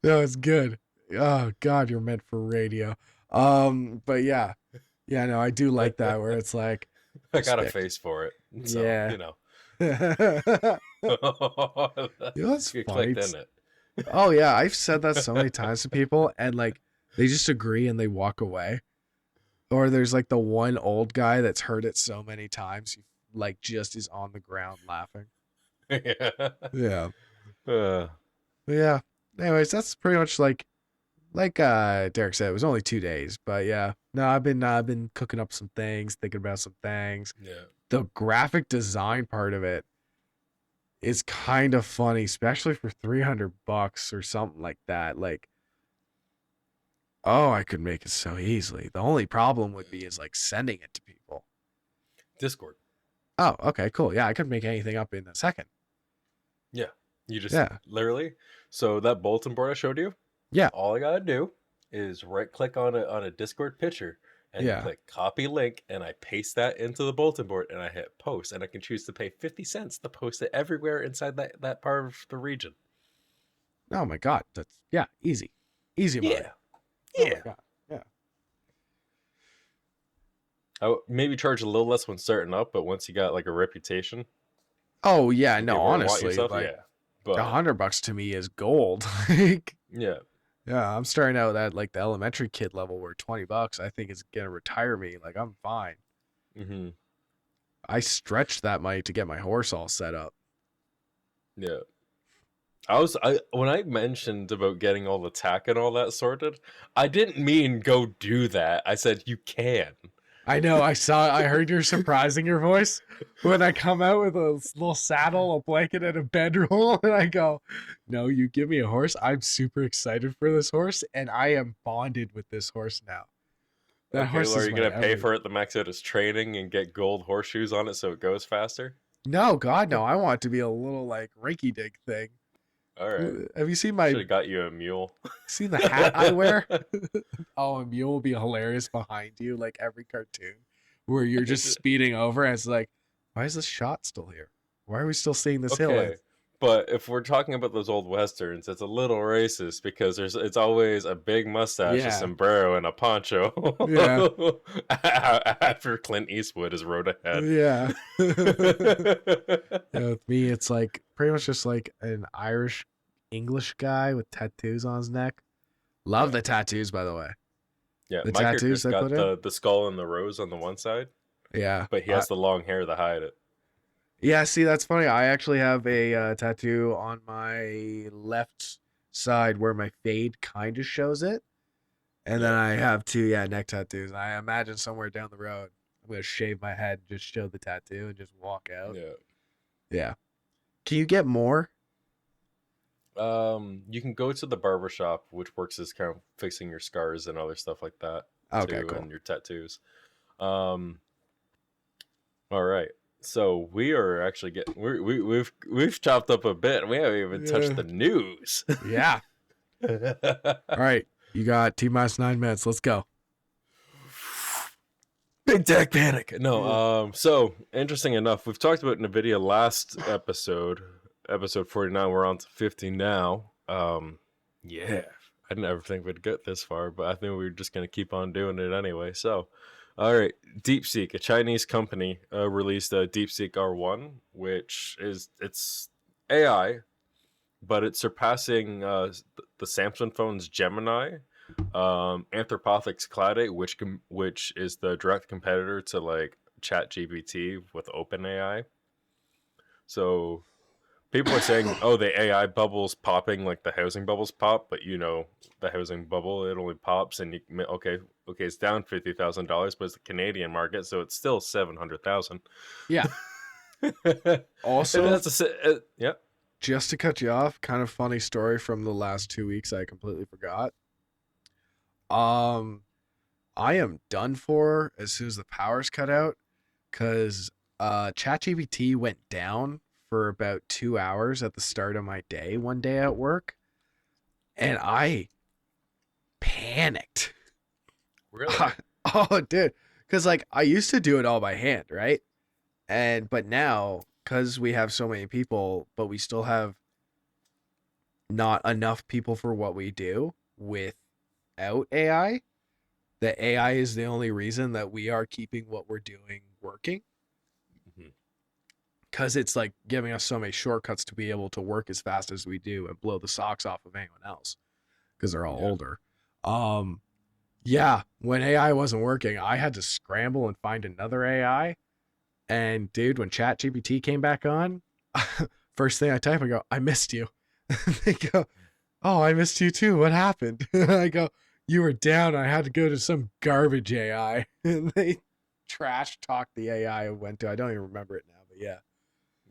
No, it's good. Oh God, you're meant for radio. But yeah. Yeah, no, I do like that where it's like I got a respect. face for it. So, Yeah. you know. You know what's You funny? clicked in it. Oh yeah, I've said that so many times to people and like they just agree and they walk away. Or there's like the one old guy that's heard it so many times he like just is on the ground laughing. Yeah. Yeah. Uh, But yeah. Anyways, that's pretty much like Derek said, it was only 2 days, but yeah. No, I've been cooking up some things, thinking about some things. yeah. The graphic design part of it is kind of funny, especially for $300 or something like that. Like, oh, I could make it so easily. The only problem would be is like sending it to people. Discord. Oh, okay, cool. Yeah, I could make anything up in a second. Yeah. You just Yeah. literally. So that bulletin board I showed you. Yeah. All I gotta do is right click on a Discord picture and Yeah. click copy link, and I paste that into the bulletin board, and I hit post, and I can choose to pay 50 cents to post it everywhere inside that part of the region. Oh my God, that's easy, easy money. Yeah. Oh my Yeah. God. Yeah. I would maybe charge a little less when starting up, but once you got like a reputation, Oh yeah, if no, you ever want honestly, yourself, like yeah. But $100 to me is gold. Like, yeah. yeah, I'm starting out at like the elementary kid level where $20 I think is gonna retire me. Like I'm fine. Mm-hmm. I stretched that money to get my horse all set up. Yeah. When I mentioned about getting all the tack and all that sorted, I didn't mean go do that. I said you can. I know. I heard your surprising your voice when I come out with a little saddle, a blanket, and a bedroll, and I go, "No, you give me a horse. I'm super excited for this horse, and I am bonded with this horse now." That Okay, horse well, are is you my gonna pay everything. for it to max out its training and get gold horseshoes on it so it goes faster? No, God, no. I want it to be a little like rinky dink thing. All right. Have you seen Should my have got you a mule. the hat I wear? Oh, a mule will be hilarious behind you, like every cartoon, where you're just speeding over, and it's like, Why is this shot still here? Why are we still seeing this hill? Okay, but if we're talking about those old westerns, it's a little racist because it's always a big mustache, a Yeah. sombrero, and a poncho. Yeah. After Clint Eastwood is rode ahead. Yeah. Yeah, with me, it's like pretty much just like an Irish English guy with tattoos on his neck. Love the tattoos, by the way. Yeah, The my character's tattoos they got put in? the skull and the rose on the one side, Yeah. but he has the long hair to hide it. Yeah, see, that's funny. I actually have a tattoo on my left side where my fade kind of shows it. And then I have two, neck tattoos. I imagine somewhere down the road, I'm going to shave my head, just show the tattoo, and just walk out. Yeah. Yeah. Can you get more? You can go to the barber shop, which works as kind of fixing your scars and other stuff like that. Okay, too, cool. And your tattoos. All right. So we are actually getting we've chopped up a bit. We haven't even touched the news. Yeah. All right. You got T-minus 9 minutes. Let's go. Big tech panic. No, so interesting enough, we've talked about NVIDIA last episode 49. We're on to 50 now. Yeah. I didn't ever think we'd get this far, but I think we were just gonna keep on doing it anyway. So all right, DeepSeek, a Chinese company, released a DeepSeek R1, which it's AI, but it's surpassing the Samsung phone's Gemini, Anthropic's Cloud 8, which is the direct competitor to like ChatGPT with OpenAI. So people are saying, oh, the AI bubble's popping like the housing bubbles pop, but the housing bubble, it only pops and okay, it's down $50,000, but it's the Canadian market, so it's still 700,000. Yeah. Also, yeah. Just to cut you off, kind of funny story from the last 2 weeks I completely forgot. I am done for as soon as the power's cut out, because ChatGPT went down for about 2 hours at the start of my day one day at work, and I panicked. Really? Oh, dude, because like I used to do it all by hand, right? But now, because we have so many people, but we still have not enough people for what we do without AI. The AI is the only reason that we are keeping what we're doing working. Because it's like giving us so many shortcuts to be able to work as fast as we do and blow the socks off of anyone else because they're all older. Yeah, when AI wasn't working, I had to scramble and find another AI. And dude, when ChatGPT came back on, first thing I type, I go, I missed you. They go, oh, I missed you too. What happened? I go, you were down. I had to go to some garbage AI. And they trash talked the AI I went to. I don't even remember it now, but yeah.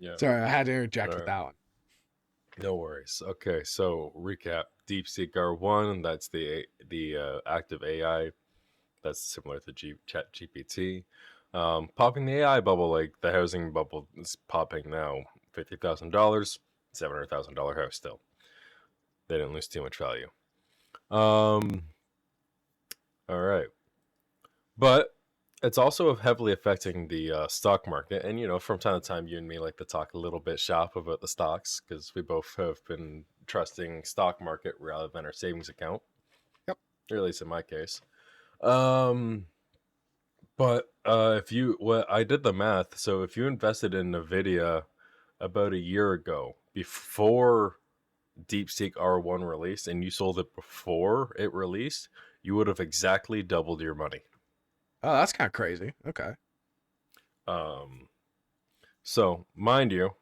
Yeah. Sorry, I had to interject with that one. No worries. Okay, so recap: DeepSeek R1, that's the active AI that's similar to ChatGPT. Popping the AI bubble, like the housing bubble is popping now. $50,000, $700,000 house still. They didn't lose too much value. All right, but it's also heavily affecting the stock market. And, from time to time, you and me like to talk a little bit shop about the stocks because we both have been trusting stock market rather than our savings account. Yep. Or at least in my case. But I did the math. So if you invested in NVIDIA about a year ago, before DeepSeek R1 released, and you sold it before it released, you would have exactly doubled your money. Oh, that's kind of crazy. Okay. So mind you,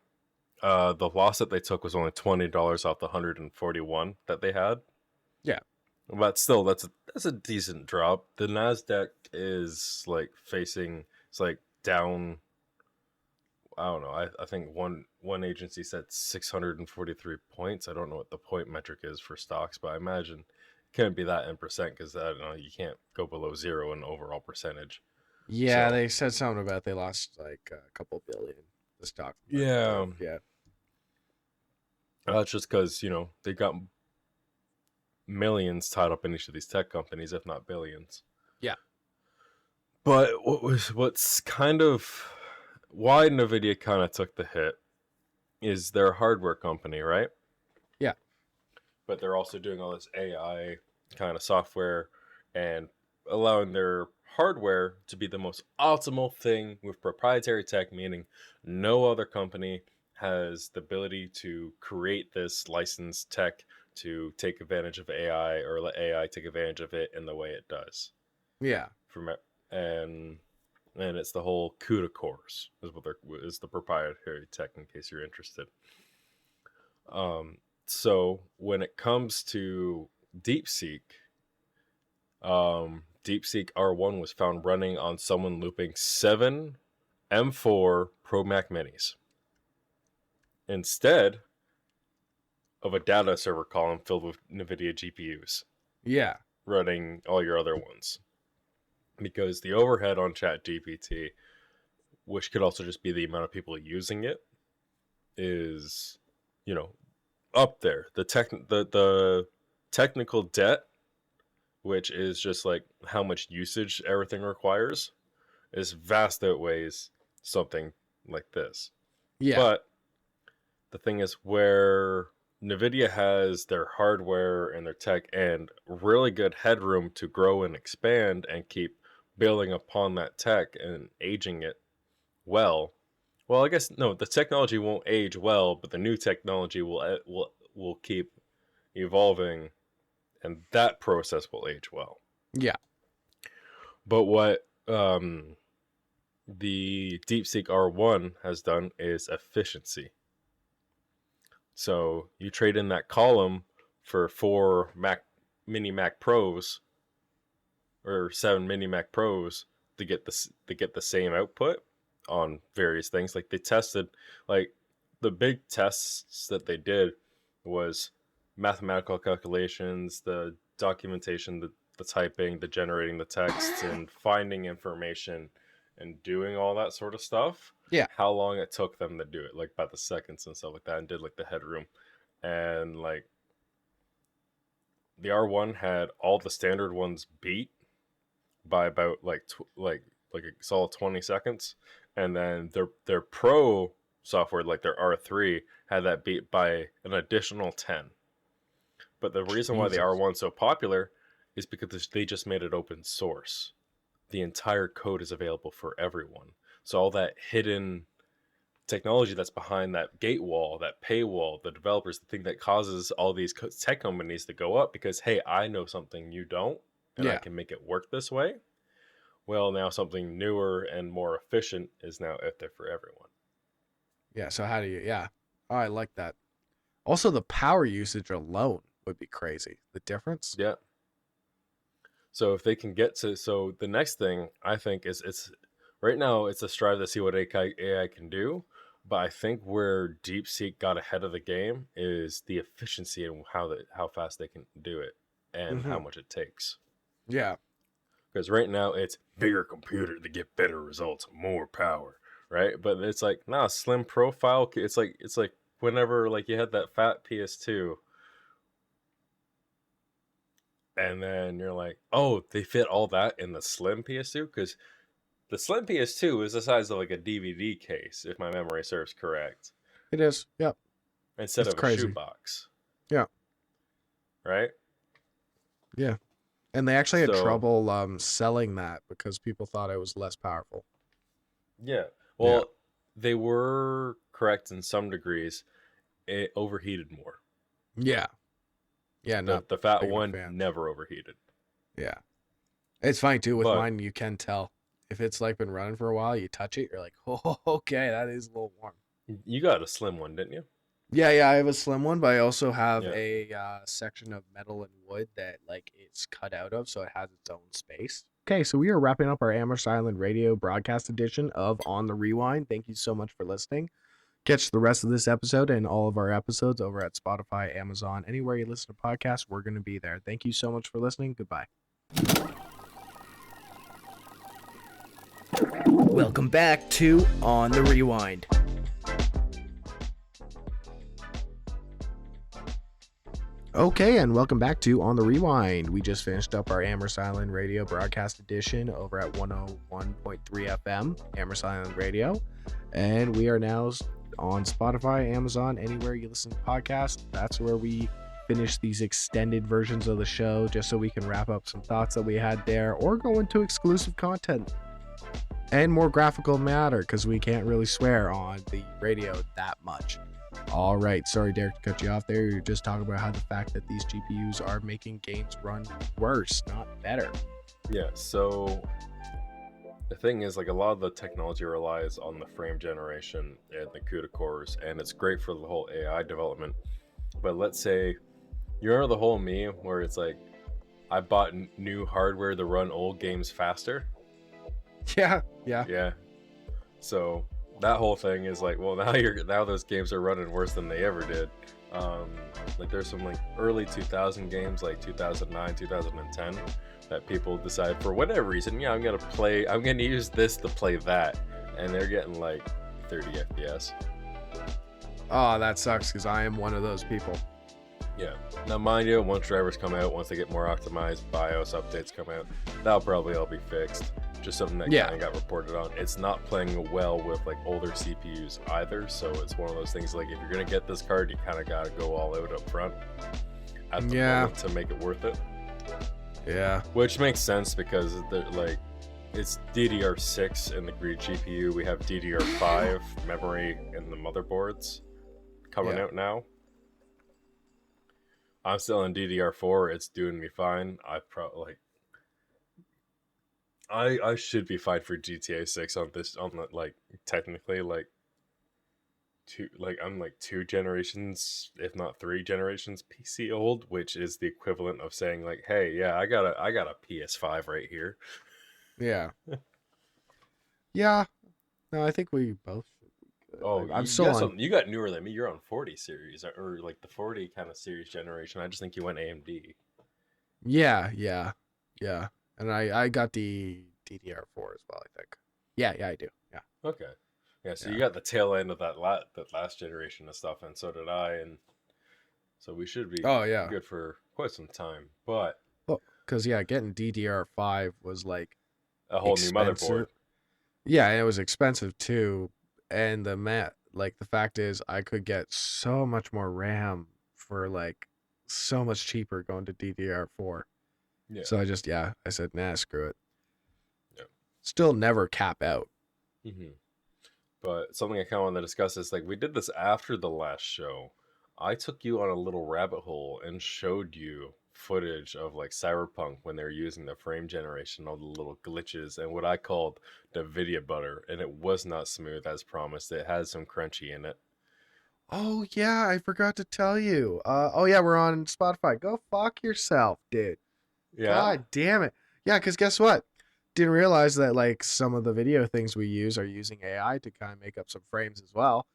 the loss that they took was only $20 off the 141 that they had. Yeah. But still, that's a decent drop. The Nasdaq is like it's like down. I don't know. I think one agency said 643 points. I don't know what the point metric is for stocks, but I imagine it can't be that in percent because you can't go below zero in overall percentage. Yeah, they said something about they lost like a couple billion the stock. Yeah. Yeah. That's just because they got millions tied up in each of these tech companies, if not billions. Yeah. But what's kind of why NVIDIA kind of took the hit is they're a hardware company, right? Yeah. But they're also doing all this AI kind of software and allowing their hardware to be the most optimal thing with proprietary tech, meaning no other company has the ability to create this licensed tech to take advantage of AI or let AI take advantage of it in the way it does. Yeah. And it's the whole CUDA cores is the proprietary tech, in case you're interested. So when it comes to DeepSeek, DeepSeek R1 was found running on someone looping 7 M4 Pro Mac Minis instead of a data server column filled with NVIDIA GPUs. Yeah. Running all your other ones. Because the overhead on ChatGPT, which could also just be the amount of people using it, is, up there. The technical debt, which is just like how much usage everything requires, is vast outweighs something like this. Yeah. But the thing is, where NVIDIA has their hardware and their tech and really good headroom to grow and expand and keep building upon that tech and aging it well. Well, I guess no, the technology won't age well, but the new technology will keep evolving, and that process will age well. Yeah. But what the DeepSeek R1 has done is efficiency. So you trade in that column for 4 mini Mac Pros or 7 mini Mac Pros to get the same output on various things. Like they tested, like the big tests that they did was mathematical calculations, the documentation, the typing, the generating the text, and finding information and doing all that sort of stuff. Yeah. How long it took them to do it, like by the seconds and stuff like that, and did like the headroom. And like the R1 had all the standard ones beat by about like a solid 20 seconds. And then their pro software, like their R3, had that beat by an additional 10. But the reason why the R1's so popular is because they just made it open source. The entire code is available for everyone. So all that hidden technology that's behind that gate wall, that paywall, the developers, the thing that causes all these tech companies to go up because, hey, I know something you don't, and I can make it work this way. Well, now something newer and more efficient is now out there for everyone. Yeah, so how do you... Yeah. Oh, I like that. Also, the power usage alone would be crazy. The difference? Yeah. So if they can get to... So the next thing, I think, is it's... Right now, it's a strive to see what AI can do, but I think where DeepSeek got ahead of the game is the efficiency and how fast they can do it and how much it takes. Yeah. Because right now it's bigger computer to get better results, more power, right? But it's like, nah, slim profile. It's like whenever like you had that fat PS2, and then you're like, oh, they fit all that in the slim PS2? Because the slim PS2 is the size of like a DVD case, if my memory serves correct. It is. Yep. Instead of a shoebox. Yeah. Right? Yeah. And they actually had trouble selling that because people thought it was less powerful. Yeah. Well, they were correct in some degrees. It overheated more. Yeah. Yeah, the fat one never overheated. Yeah. It's fine too. With mine, you can tell. If it's like been running for a while, you touch it, you're like, oh, okay, that is a little warm. You got a slim one, didn't you? Yeah, I have a slim one, but I also have a section of metal and wood that like it's cut out of, so it has its own space. Okay, so we are wrapping up our Amherst Island Radio broadcast edition of On the Rewind. Thank you so much for listening. Catch the rest of this episode and all of our episodes over at Spotify, Amazon, anywhere you listen to podcasts, we're going to be there. Thank you so much for listening. Goodbye. Welcome back to On the Rewind. Okay, and welcome back to On the Rewind. We just finished up our Amherst Island Radio broadcast edition over at 101.3 FM, Amherst Island Radio. And we are now on Spotify, Amazon, anywhere you listen to podcasts. That's where we finish these extended versions of the show, just so we can wrap up some thoughts that we had there, or go into exclusive content and more graphical matter, because we can't really swear on the radio that much. All right, sorry Derek to cut you off there. You're just talking about how the fact that these GPUs are making games run worse, not better. Yeah, so the thing is, like, a lot of the technology relies on the frame generation and the CUDA cores, and it's great for the whole AI development. But let's say you remember the whole meme where it's like, I bought new hardware to run old games faster. Yeah. So that whole thing is like, well, now those games are running worse than they ever did. Like there's some like early 2000 games, like 2009, 2010, that people decide for whatever reason, I'm gonna use this to play that, and they're getting like 30 FPS. Oh, that sucks, because I am one of those people. Yeah. Now, mind you, once drivers come out, once they get more optimized, BIOS updates come out, that'll probably all be fixed. Just something that kind of got reported on. It's not playing well with like older CPUs either, so it's one of those things like, if you're gonna get this card, you kind of gotta go all out up front at the moment to make it worth it. Yeah. Which makes sense, because they're like, it's DDR6 in the Greed GPU. We have DDR5 memory in the motherboards coming out now. I'm still in DDR4. It's doing me fine. I should be fine for GTA 6 on the like, technically, like I'm like 2 generations, if not 3 generations PC old, which is the equivalent of saying like, hey, yeah, I got a PS5 right here. Yeah. Yeah. No, I think we both should be good. Oh, like, I'm still on. You got newer than me. You're on 40 series, or like the 40 kind of series generation. I just think you went AMD. Yeah. And I got the DDR4 as well, I think. Yeah, I do. Yeah. Okay. Yeah, so you got the tail end of that last generation of stuff, and so did I, and so we should be good for quite some time. But because getting DDR5 was like a whole new motherboard. Yeah, and it was expensive too. And the fact is, I could get so much more RAM for like so much cheaper going to DDR4. Yeah. So I said, nah, screw it. Yeah. Still never cap out. Mm-hmm. But something I kind of want to discuss is, like, we did this after the last show. I took you on a little rabbit hole and showed you footage of like Cyberpunk when they were using the frame generation, all the little glitches and what I called the video butter, and it was not smooth as promised. It had some crunchy in it. Oh yeah, I forgot to tell you. We're on Spotify. Go fuck yourself, dude. Yeah. God damn it. Yeah, because guess what? Didn't realize that like some of the video things we use are using AI to kind of make up some frames as well.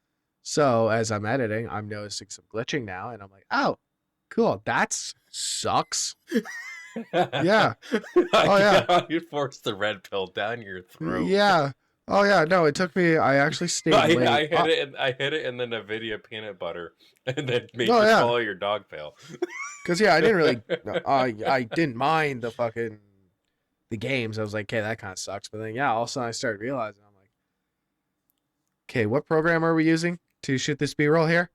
So as I'm editing, I'm noticing some glitching now, and I'm like, oh, cool. That sucks. Yeah. You forced the red pill down your throat. Yeah. Oh yeah. No, it took me. I actually stayed late. I hit it, and then a video peanut butter, and then made you swallow your dog pail. Because I didn't really. I didn't mind the games. I was like, okay, that kind of sucks. But then all of a sudden I started realizing, I'm like, okay, what program are we using to shoot this B-roll here?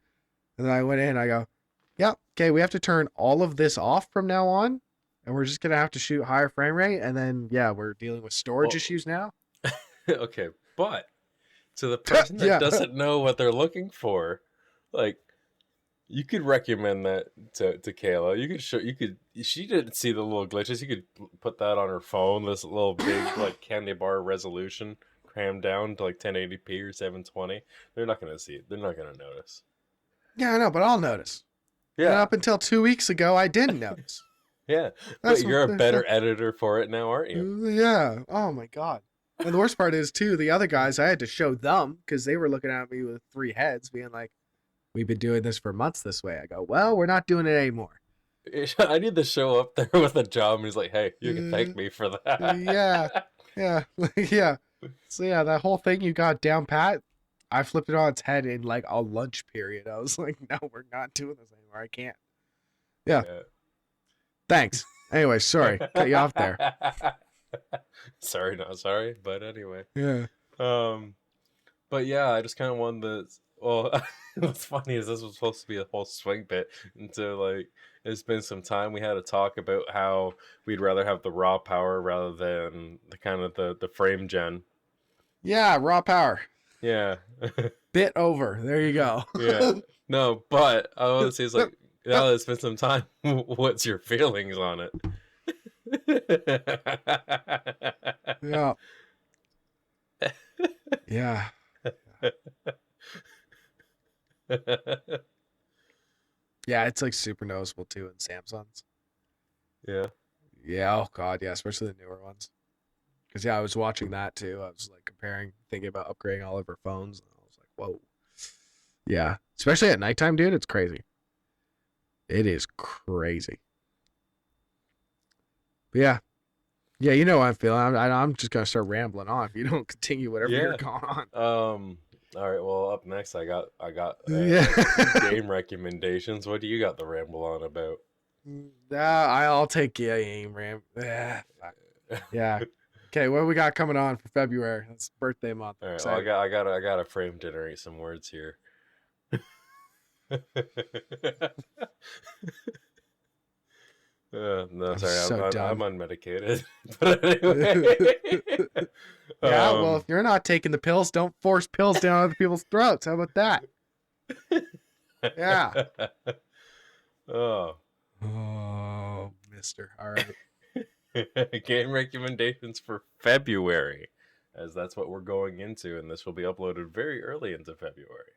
And then I went in and I go, yeah, okay, we have to turn all of this off from now on, and we're just gonna have to shoot higher frame rate, and then we're dealing with storage issues now. Okay, but to the person that doesn't know what they're looking for, like, you could recommend that to Kayla. She didn't see the little glitches. You could put that on her phone, this little big like candy bar resolution crammed down to like 1080p or 720. They're not gonna see it. They're not gonna notice. Yeah, I know, but I'll notice. Yeah. And up until 2 weeks ago, I didn't notice. Yeah, but you're a better editor for it now, aren't you? Yeah. Oh my god. And the worst part is too, the other guys, I had to show them because they were looking at me with 3 heads, being like, "We've been doing this for months this way." I go, "Well, we're not doing it anymore." I need to show up there with a job, and he's like, "Hey, you can thank me for that." Yeah. So that whole thing you got down pat, I flipped it on its head in like a lunch period. I was like, "No, we're not doing this anymore. I can't." Yeah. Thanks. Anyway, sorry, cut you off there. Sorry, not sorry, but anyway. Yeah. But yeah, I just kind of wanted the. Well, what's funny is this was supposed to be a whole swing bit into like it's been some time. We had a talk about how we'd rather have the raw power rather than the kind of the frame gen. Yeah, raw power. Yeah, Bit over. There you go. yeah. No, but I want to say it's like now that it's been some time. What's your feelings on it? Yeah. Yeah. Yeah, it's like super noticeable too in Samsungs. Yeah. Yeah, oh god, yeah, especially the newer ones. Because yeah, I was watching that too. I was like comparing, thinking about upgrading all of our phones, and I was like, whoa. Yeah, especially at nighttime, dude. It's crazy. It is crazy. But yeah, yeah, you know what I'm feeling. I'm just gonna start rambling on if you don't continue whatever you're Yeah. going on. All right. Well, up next, I got Yeah. game recommendations. What do you got the ramble on about? I'll take game ram. Yeah. Fuck. Yeah. Okay, what we got coming on for February? That's birthday month. All right. Well, Excited. I got to frame generate some words here. No, I'm sorry, so I'm done. unmedicated. But anyway, Yeah, well, if you're not taking the pills, don't force pills down other people's throats. How about that? Yeah. Oh, Oh, mister. All right. game recommendations for February, as that's what we're going into, and this will be uploaded very early into February.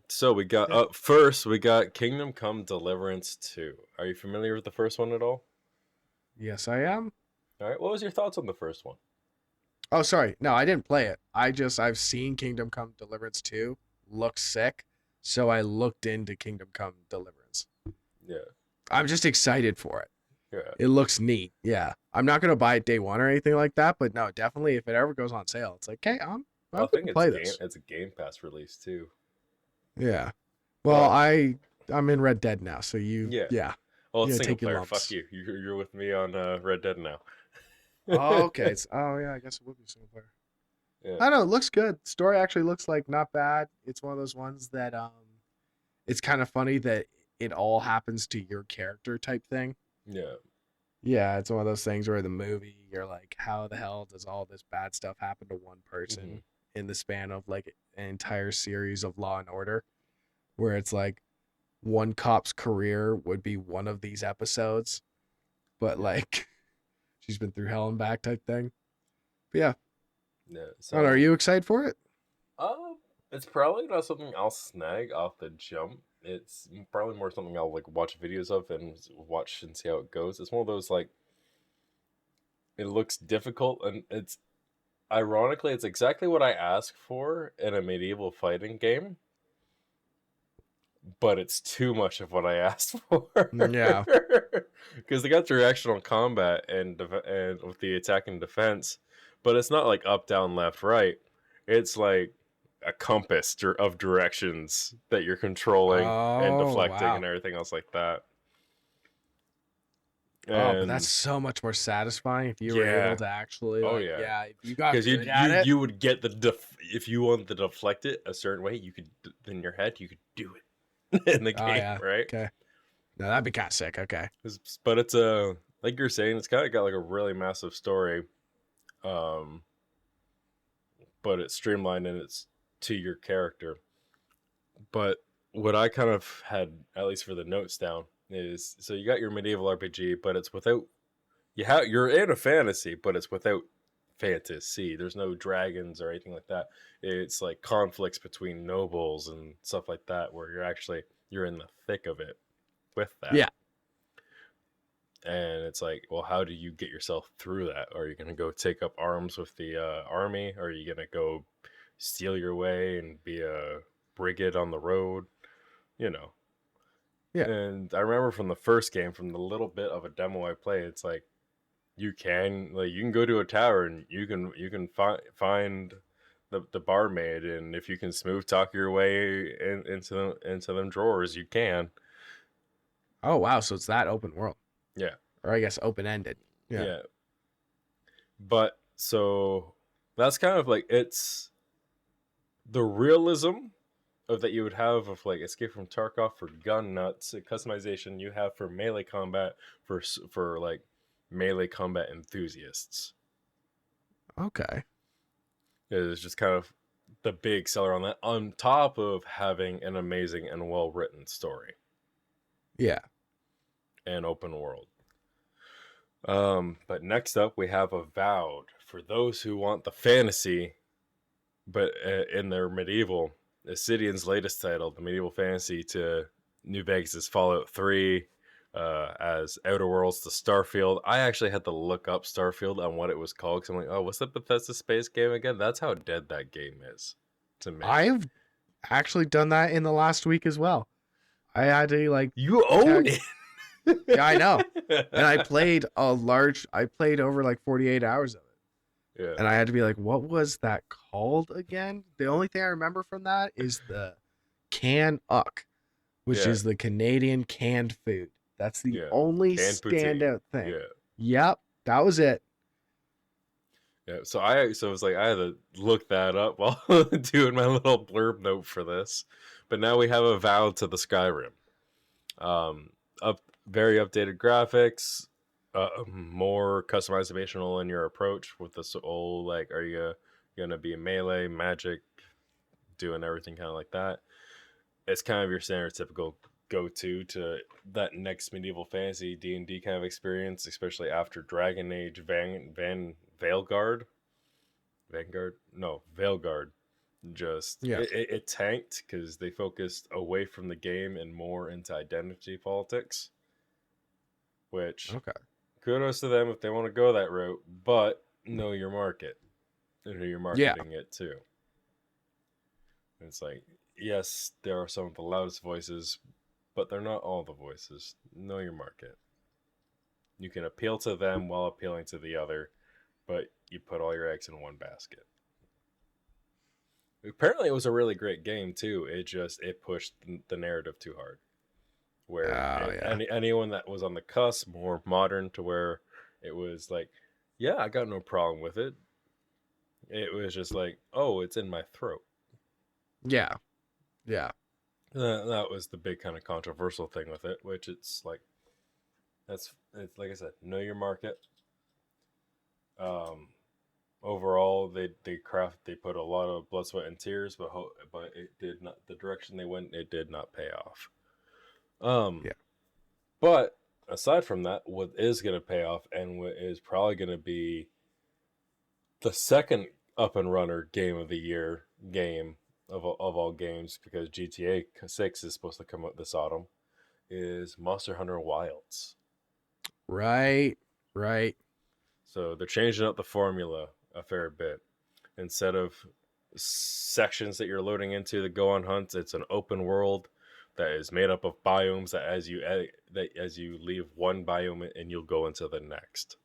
So we got up first. We got Kingdom Come Deliverance 2. Are you familiar with the first one at all? Yes, I am. All right. What was your thoughts on the first one? Oh, sorry. No, I didn't play it. I've seen Kingdom Come Deliverance 2. Looks sick. So I looked into Kingdom Come Deliverance. Yeah. I'm just excited for it. Yeah. It looks neat. Yeah. I'm not gonna buy it day one or anything like that, but no, definitely if it ever goes on sale, it's like, hey, I'm I think gonna play this. it's a Game Pass release too. Yeah. Well, But, I'm in Red Dead now, so yeah. yeah. Well, it's Yeah, single take your player. lumps. Fuck you. You're with me on Red Dead now. Oh, okay. Oh yeah, I guess it would be single player. Yeah. I don't know, it looks good. Story actually looks like not bad. It's one of those ones that it's kind of funny that it all happens to your character type thing. Yeah. Yeah, it's one of those things where the movie you're like, how the hell does all this bad stuff happen to one person in the span of like an entire series of Law and Order, where it's like one cop's career would be one of these episodes, but like she's been through hell and back type thing. But yeah, Yeah. I So, don't know, are you excited for it? it's probably not something I'll snag off the jump. It's probably more something I'll like watch videos of and watch and see how it goes. It's one of those like it looks difficult and it's ironically it's exactly what I asked for in a medieval fighting game, but it's too much of what I asked for. Yeah. Because they got directional combat and with the attack and defense, but it's not like up, down, left, right. It's like a compass of directions that you're controlling and Oh deflecting wow. and everything else like that. Oh, but that's And so much more satisfying if you were yeah, able to actually oh like, yeah, yeah, if you got because good at it. you would get if you wanted to deflect it a certain way, you could in your head you could do it in the Oh game, yeah. right? Okay. No, that'd be kind of sick. Okay. But it's a like you're saying, it's kind of got like a really massive story, um, but it's streamlined and it's to your character. But what I kind of had, at least for the notes down, is so you got your medieval RPG, but it's without you're in a fantasy, but it's without fantasy. There's no dragons or anything like that. It's like conflicts between nobles and stuff like that, where you're in the thick of it with that. Yeah. And it's like, well, how do you get yourself through that? Are you going to go take up arms with the army? Or are you going to go steal your way and be a brigand on the road? You know. Yeah. And I remember from the first game, from the little bit of a demo I played, it's like you can go to a tavern, you can find the barmaid, and if you can smooth talk your way into them drawers, you can. Oh wow. So it's that open world. Yeah. Or I guess open ended. Yeah. But so That's kind of like it's the realism of that you would have of like Escape from Tarkov for gun nuts, customization you have for melee combat for like melee combat enthusiasts. Okay. It is just kind of the big seller on that, on top of having an amazing and well written story Yeah. and open world. But next up we have Avowed for those who want the fantasy, but in their medieval. Obsidian's latest title, the medieval fantasy to New Vegas' Fallout 3, as Outer Worlds to Starfield. I actually had to look up Starfield on what it was called because I'm like, oh, what's the Bethesda space game again? That's how dead that game is to me. I've actually done that in the last week as well. I had to like You own it. Yeah, I know. And I played over like 48 hours of it. Yeah. And I had to be like, what was that called again? The only thing I remember from that is the can uck, which Yeah. is the Canadian canned food. That's the Yeah. only Canned poutine. standout thing. Yeah. Yep, that was it. Yeah. So it was like I had to look that up while doing my little blurb note for this. But now we have Avowed to the Skyrim. Very updated graphics, more customizable in your approach with this whole like, are you gonna be melee, magic, doing everything kind of like that? It's kind of your standard typical go-to to that next medieval fantasy D&D kind of experience, especially after Dragon Age Veilguard. Just Yeah. it tanked because they focused away from the game and more into identity politics, which Okay. kudos to them if they want to go that route, but know your market and who you're marketing it to. It's like, yes, there are some of the loudest voices, but they're not all the voices. Know your market. You can appeal to them while appealing to the other, but you put all your eggs in one basket. Apparently, it was a really great game too. It pushed the narrative too hard. Where anyone that was on the cusp, more modern, to where it was like, yeah, I got no problem with it. It was just like, oh, it's in my throat. Yeah. Yeah. That was the big kind of controversial thing with it, which it's like it's like I said, know your market. Overall, they put a lot of blood, sweat, and tears, but it did not, the direction they went, it did not pay off. Yeah. But aside from that, what is going to pay off and what is probably going to be the second up and runner game of the year game of all games, because GTA 6 is supposed to come out this autumn, is Monster Hunter Wilds. Right. So they're changing up the formula a fair bit. Instead of sections that you're loading into to go on hunts, it's an open world that is made up of biomes that as you leave one biome and you'll go into the next.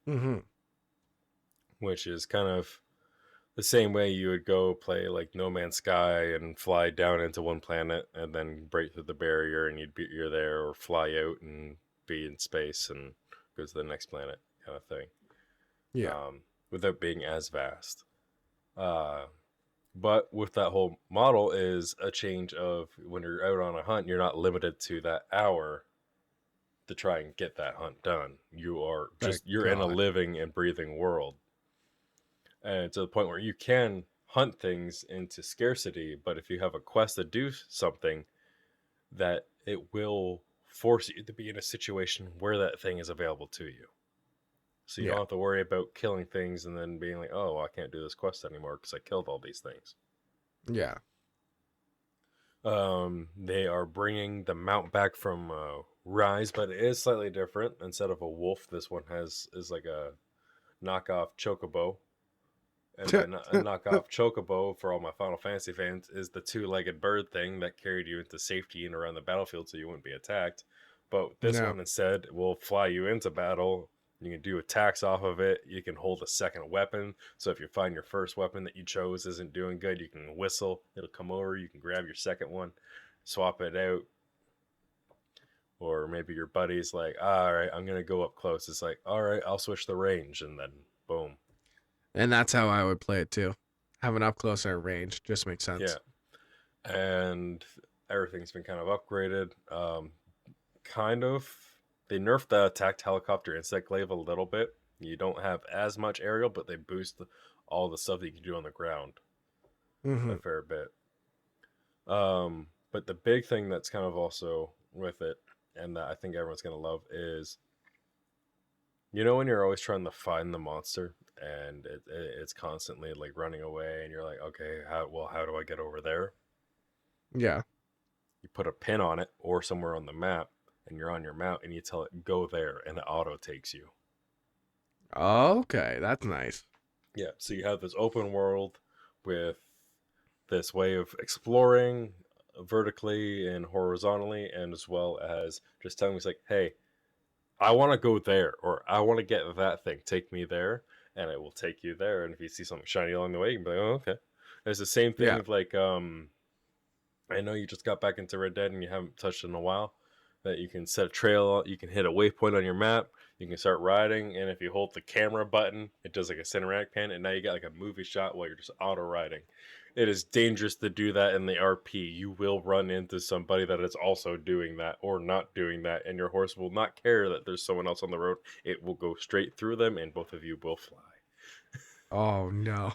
Mm-hmm. Which is kind of the same way you would go play like No Man's Sky and fly down into one planet and then break through the barrier and you're there, or fly out and be in space and go to the next planet kind of thing. Yeah. Without being as vast. But with that whole model is a change of when you're out on a hunt, you're not limited to that hour to try and get that hunt done. You're in a living and breathing world. And to the point where you can hunt things into scarcity, but if you have a quest to do something, that it will force you to be in a situation where that thing is available to you. So you don't have to worry about killing things and then being like, oh, I can't do this quest anymore because I killed all these things. Yeah. They are bringing the mount back from Rise, but it is slightly different. Instead of a wolf, this one is like a knockoff chocobo. And a knockoff chocobo, for all my Final Fantasy fans, is the two-legged bird thing that carried you into safety and around the battlefield so you wouldn't be attacked. But this one instead will fly you into battle. You can do attacks off of it. You can hold a second weapon. So if you find your first weapon that you chose isn't doing good, you can whistle. It'll come over. You can grab your second one, swap it out. Or maybe your buddy's like, all right, I'm going to go up close. It's like, all right, I'll switch the range. And then boom. And that's how I would play it too. Have an up close and range just makes sense. Yeah. And everything's been kind of upgraded. Kind of. They nerfed the attacked helicopter insect glaive a little bit. You don't have as much aerial, but they boost all the stuff that you can do on the ground a fair bit. But the big thing that's kind of also with it, and that I think everyone's going to love, is when you're always trying to find the monster and it's constantly like running away and you're like, okay, how do I get over there? Yeah. You put a pin on it or somewhere on the map and you're on your mount and you tell it go there and it auto takes you. Okay, that's nice. Yeah, so you have this open world with this way of exploring vertically and horizontally, and as well as just telling me, like, hey, I want to go there, or I want to get that thing, take me there, and it will take you there. And if you see something shiny along the way, you can be like, oh, okay. There's the same thing with like, I know you just got back into Red Dead and you haven't touched it in a while, that you can set a trail, you can hit a waypoint on your map, you can start riding, and if you hold the camera button, it does like a cinematic pan, and now you got like a movie shot while you're just auto riding. It is dangerous to do that in the RP. You will run into somebody that is also doing that or not doing that, and your horse will not care that there's someone else on the road. It will go straight through them, and both of you will fly. Oh, no.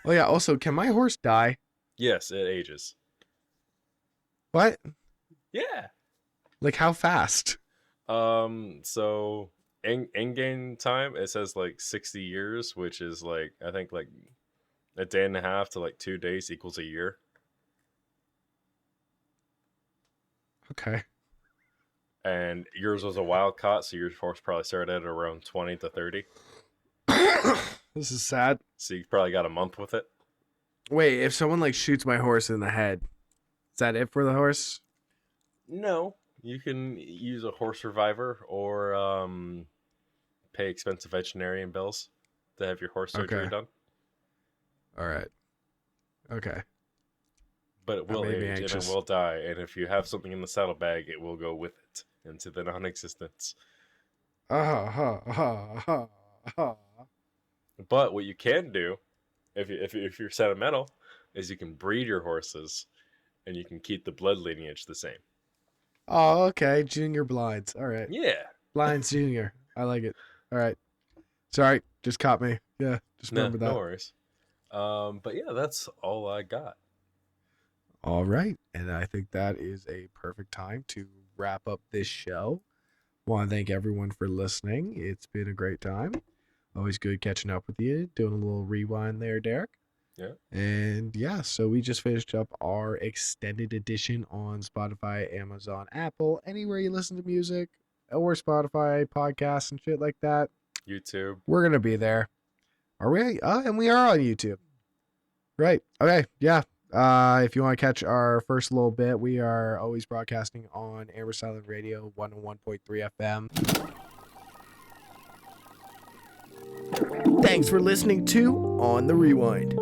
Oh, yeah. Also, can my horse die? Yes, it ages. What? Yeah. Like, how fast? So in-game time, it says like 60 years, which is like, I think like a day and a half to like 2 days equals a year. Okay. And yours was a wild caught, so your horse probably started at around 20 to 30. This is sad. So you probably got a month with it. Wait, if someone like shoots my horse in the head, is that it for the horse? No. You can use a horse reviver or pay expensive veterinarian bills to have your horse surgery done. All right. Okay. But it will made me age and it anxious. will die. And if you have something in the saddlebag, it will go with it into the non-existence. But what you can do, if you're sentimental, is you can breed your horses and you can keep the blood lineage the same. Oh, okay. Junior blinds. All right. Yeah. Blinds Junior. I like it. All right. Sorry. Just caught me. Yeah. Just remember that. No worries. But yeah, that's all I got. All right. And I think that is a perfect time to wrap up this show. Want to thank everyone for listening. It's been a great time. Always good catching up with you. Doing a little rewind there, Derek. Yeah. And yeah, so we just finished up our extended edition on Spotify, Amazon, Apple, anywhere you listen to music, or Spotify podcasts and shit like that. YouTube. We're going to be there. Are we? And we are on YouTube. Right. Okay. Yeah. If you want to catch our first little bit, we are always broadcasting on Amherst Silent Radio 101.3 FM. Thanks for listening to On the Rewind.